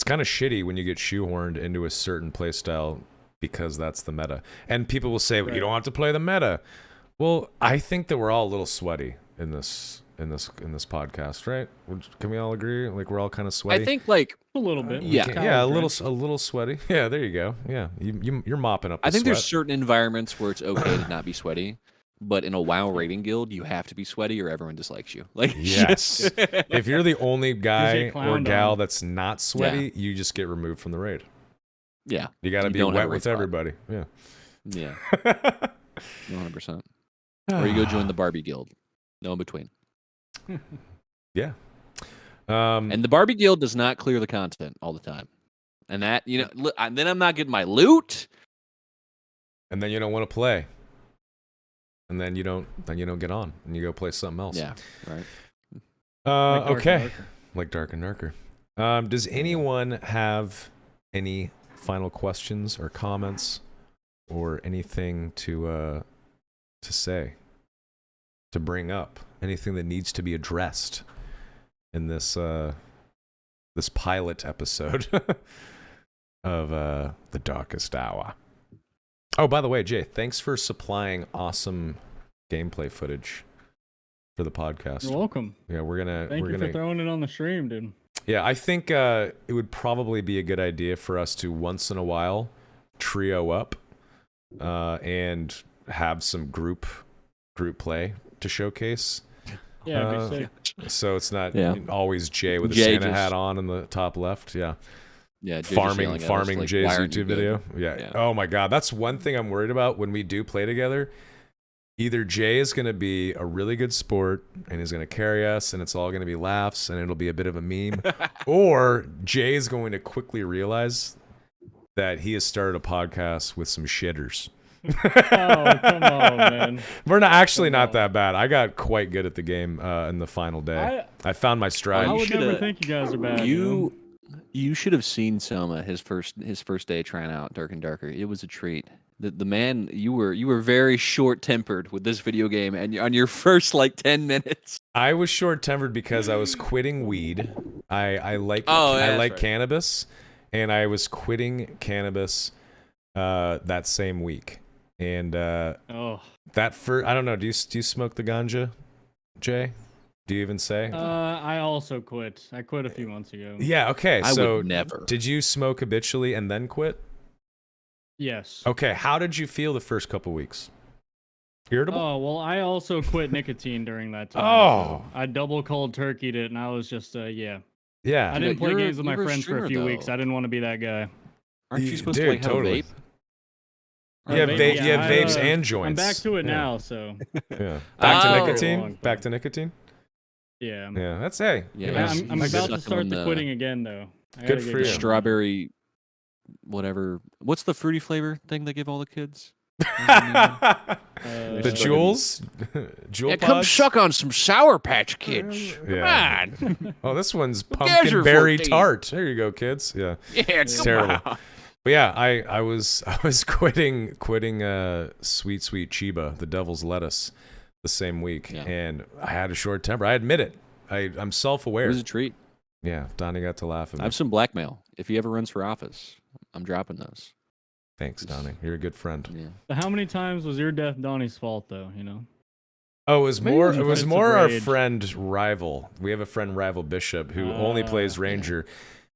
kind of shitty when you get shoehorned into a certain playstyle because that's the meta. And people will say, well, you don't have to play the meta. Well, I think that we're all a little sweaty in this podcast, right? Can we all agree? Like we're all kind of sweaty. I think like a little bit. A little sweaty. Yeah, there you go. Yeah, you're mopping up. I think there's certain environments where it's okay to not be sweaty, but in a WoW raiding guild, you have to be sweaty or everyone dislikes you. Like yes, if you're the only guy or gal that's not sweaty, you just get removed from the raid. Yeah, you got to be wet with everybody. Yeah, 100%. Or you go join the Barbie guild. No in between. Yeah. And the Barbie Guild does not clear the content all the time. And that, then I'm not getting my loot. And then you don't want to play. And then you don't get on and you go play something else. Yeah, right. Okay. Like Dark and Darker. Does anyone have any final questions or comments or anything to say, to bring up? Anything that needs to be addressed in this this pilot episode of The Darkest Hour? Oh, by the way, Jay, thanks for supplying awesome gameplay footage for the podcast. You're welcome. Yeah, Thank you for throwing it on the stream, dude. Yeah, I think it would probably be a good idea for us to once in a while trio up and have some group play to showcase. Yeah, be sick. So it's not always Jay with a Jay Santa hat on in the top left. Yeah. Yeah, Jay farming like, Jay's why aren't you YouTube good? video. Yeah. Oh my God, that's one thing I'm worried about when we do play together. Either Jay is going to be a really good sport and he's going to carry us and it's all going to be laughs and it'll be a bit of a meme, or Jay is going to quickly realize that he has started a podcast with some shitters. Oh, come on, man. We're not that bad. I got quite good at the game in the final day. I found my stride. I would never think you guys are bad. You should have seen Soma his first day trying out Dark and Darker. It was a treat. The man, you were very short tempered with this video game, and on your first like 10 minutes. I was short tempered because I was quitting weed. I like right. cannabis, and I was quitting cannabis that same week. And I don't know. Do you smoke the ganja, Jay? Do you even say? I also quit. I quit a few months ago. Yeah. Okay. I so would never. Did you smoke habitually and then quit? Yes. Okay. How did you feel the first couple weeks? Irritable? Oh, well, I also quit nicotine during that time. Oh. So I double cold turkeyed it, and I was just, yeah. Yeah. I didn't play You're games with my a friends for a few streamer, weeks. though. I didn't want to be that guy. Aren't you supposed Dude, to like totally. have a vape? Yeah, vapes and joints. I'm back to it now, so. Yeah. Back to Oh. nicotine? Back to nicotine? Yeah. Yeah, that's hey. Yeah, I'm I about suck to start on the the- quitting again, though. I Good gotta for get you. going. Strawberry, whatever. What's the fruity flavor thing they give all the kids? The Uh, jewels? Jewel Yeah, come pods? suck on some Sour Patch Kids. Yeah. Come on. Oh, this one's cares pumpkin you're berry 14? tart. There you go, kids. Yeah. Yeah, It's come terrible. on. But yeah, I was quitting sweet Chiba, the devil's lettuce, the same week, Yeah. and I had a short temper. I admit it. I'm It self-aware. was a treat. Yeah, Donnie got to laugh at I me. have some blackmail. If he ever runs for office, I'm dropping those. Thanks, Donnie. You're a good friend. Yeah. So how many times was your death Donnie's fault, though? You know. Oh, it was Maybe more. it It was was fits more of our rage. friend Rival. We have a friend Rival Bishop who only plays Ranger,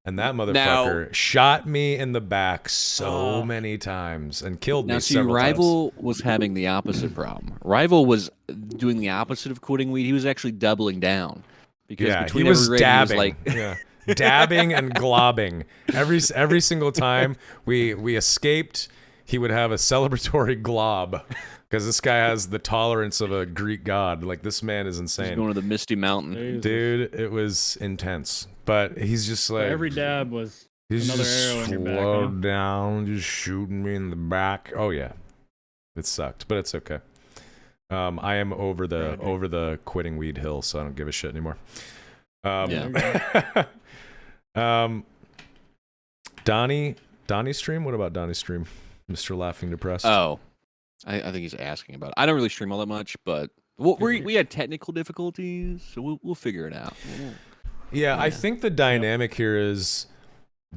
and that motherfucker shot me in the back so many times and killed me Now, see, several times. Rival was having the opposite problem. Rival was doing the opposite of quitting weed. He was actually doubling down. Because Yeah, he between was every raid, dabbing. He was like, Yeah. Dabbing and globbing. Every single time we escaped, he would have a celebratory glob because this guy has the tolerance of a Greek god. Like, this man is he's insane. going to the Misty Mountain. Jesus. Dude, it was intense. But he's just So like every dab was he's another just arrow in your back. slowed Huh? down, just shooting me in the back. Oh yeah. It sucked, but it's okay. I am over the quitting weed hill, so I don't give a shit anymore. Donnie stream? What about Donnie stream? Mr. Laughing Depressed. Oh, I think he's asking about it. I don't really stream all that much, but we had technical difficulties, so we'll figure it out. Yeah, I think the dynamic here is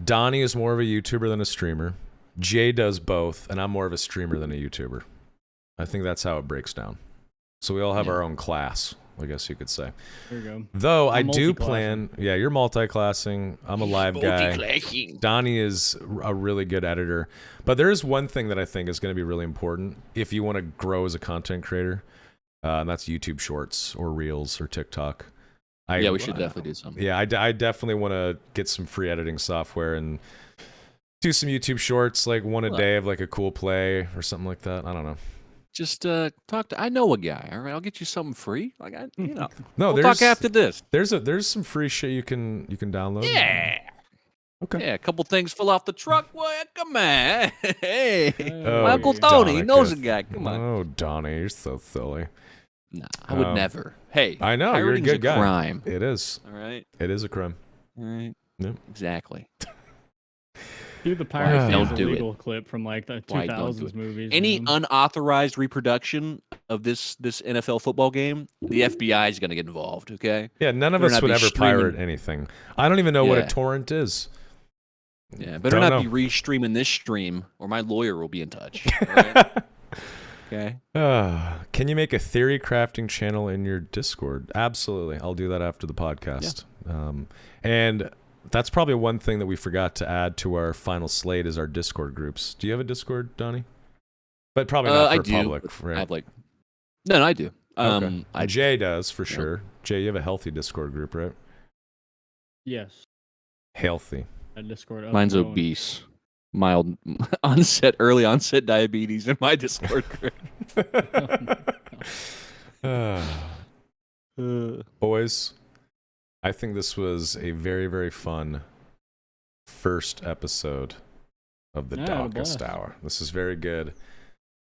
Donnie is more of a YouTuber than a streamer. Jay does both, and I'm more of a streamer than a YouTuber. I think that's how it breaks down. So we all have our own class, I guess you could say. There you go. Though I I'm do multi-classing. plan, yeah, you're multi-classing. I'm a live guy. Donnie is a really good editor. But there is one thing that I think is going to be really important if you want to grow as a content creator, and that's YouTube Shorts or Reels or TikTok. Yeah, we should definitely do something. Yeah, I definitely want to get some free editing software and do some YouTube Shorts, like one a day of like a cool play or something like that. I don't know. Just talk to. I know a guy. All right, I'll get you something free. Like No, we'll there's talk after this. there's some free shit you can download. Yeah. Okay. Yeah, a couple things fell off the truck. Well, come on. Hey, Oh, my Uncle Tony Donica. knows a guy. Come on. Oh, Donnie, you're so silly. Nah, I would never. Hey, I know you're a pirating's good guy. crime. It is. All right. It is a crime. All right. Yep. Exactly. Do the piracy Don't is do it. illegal clip from like the Why don't do 2000s it? movies. Any man. unauthorized reproduction of this NFL football game, the FBI is going to get involved. Okay. Yeah, none of Better us not would be ever streaming- pirate anything. I don't even know what a Yeah. torrent is. Yeah. Better Don't not know. be re-streaming this stream, or my lawyer will be in touch. All right? Okay. Can you make a theory crafting channel in your Discord? Absolutely. I'll do that after the podcast. And that's probably one thing that we forgot to add to our final slate is our Discord groups. Do you have a Discord, Donnie? But probably not I for do. public, right? I have like. No, I do. Okay. I Jay does for sure. Jay, you have a healthy Discord group, right? Yes. Healthy. A Discord. Mine's upload. obese. Mild early onset diabetes in my Discord group. Boys, I think this was a very, very fun first episode of the Yeah, Darkest blast. Hour. This is very good.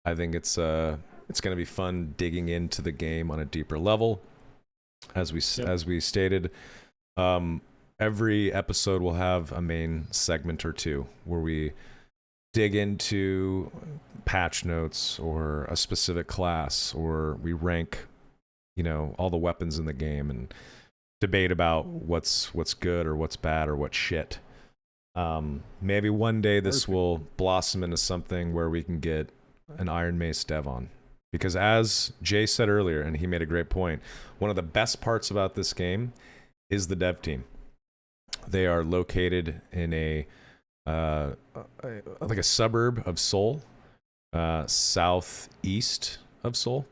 I think it's going to be fun digging into the game on a deeper level. As we stated, every episode will have a main segment or two where we dig into patch notes or a specific class, or we rank, all the weapons in the game and debate about what's good or what's bad or what's shit. Maybe one day this will blossom into something where we can get an Iron Mace dev on. Because as Jay said earlier, and he made a great point, one of the best parts about this game is the dev team. They are located in a suburb of Seoul, southeast of Seoul.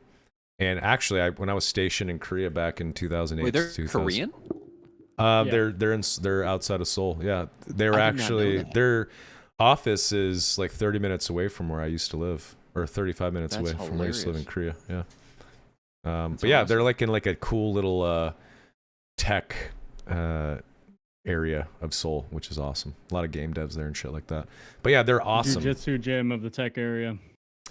And actually, when I was stationed in Korea back in 2008, Wait, they're 2000, Korean? they're outside of Seoul. Yeah, they were I did not know actually that. their office is like 30 minutes away from where I used to live, or 35 minutes That's away from where I used to live in Korea. hilarious. Yeah. That's But yeah, awesome. they're like in like a cool little tech area of Seoul, which is awesome. A lot of game devs there and shit like that. But yeah, they're awesome. Jiu-jitsu gym of the tech area.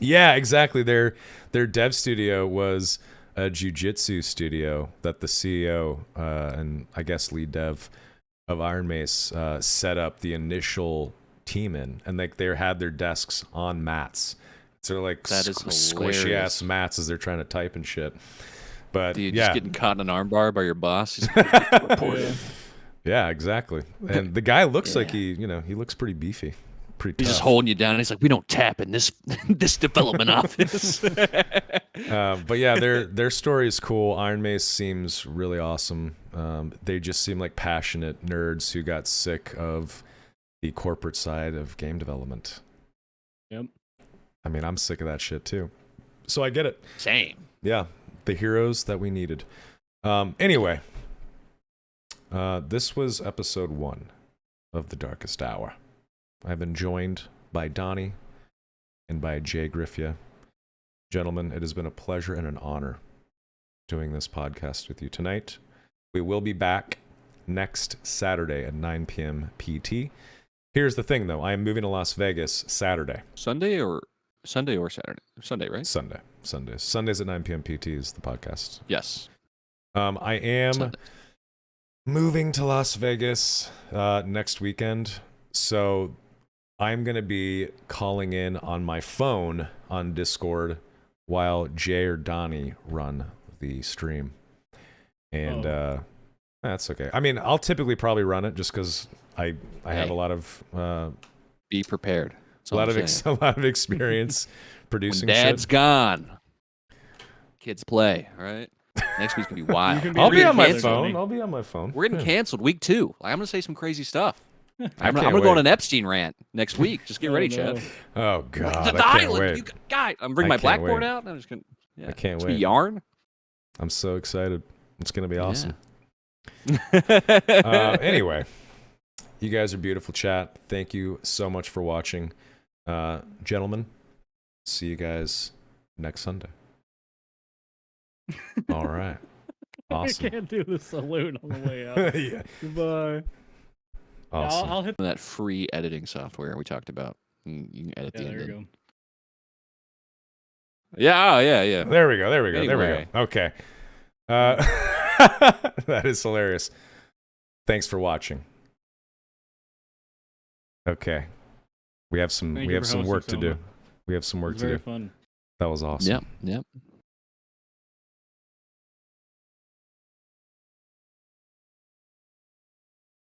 Yeah, exactly. Their dev studio was a jiu-jitsu studio that the CEO and I guess lead dev of Iron Mace set up the initial team in, and like they had their desks on mats. So like That is squishy hilarious. ass mats as they're trying to type and shit. But Dude, yeah, just getting caught in an armbar by your boss. He's reported. yeah, exactly. And the guy looks like Yeah. he looks pretty beefy, pretty He's tough. just holding you down. He's like, we don't tap in this this development office. But yeah, their story is cool. Iron Mace seems really awesome. They just seem like passionate nerds who got sick of the corporate side of game development. Yep. I mean, I'm sick of that shit too. So I get it. Same. Yeah, the heroes that we needed. Anyway, this was episode 1 of The Darkest Hour. I've been joined by Donnie and by JayGriffyuh. Gentlemen, it has been a pleasure and an honor doing this podcast with you tonight. We will be back next Saturday at 9 p.m. PT. Here's the thing, though. I am moving to Las Vegas Saturday. Sunday or Saturday? Sunday, right? Sundays at 9 p.m. PT is the podcast. Yes. I am Sunday. moving to Las Vegas next weekend, so I'm going to be calling in on my phone on Discord while Jay or Donnie run the stream. And that's okay. I mean, I'll typically probably run it just because I have Hey. a lot of Be prepared. That's a all lot I'm of saying. a lot of experience When producing Dad's shit. gone, kids play. All right. Next week's gonna be wild. can be I'll be on my canceled. phone. I'll be on my phone. We're getting Yeah. canceled week 2. Like, I'm gonna say some crazy stuff. I'm can't gonna go on wait. an Epstein rant next week. Just get ready, no. Chad. Oh god, the I can't island, wait. you guy. I'm bringing I my can't blackboard wait. out. I'm just gonna. Yeah, I can't it's wait. Be yarn. I'm so excited. It's gonna be awesome. Yeah. Anyway, you guys are beautiful, chat. Thank you so much for watching, gentlemen. See you guys next Sunday. All right. Awesome. I can't do the salute on the way out. Yeah. Goodbye. Awesome. Yeah, I'll hit That free editing software we talked about. You can edit Yeah, the there end you in. go. Yeah, oh, yeah. There we go. There we go. There we Anyway. go. Okay. That is hilarious. Thanks for watching. Okay. We have some Thank we you have for some hosting, work to do. Soma. We have some It work was to very do. fun. That was awesome. Yep.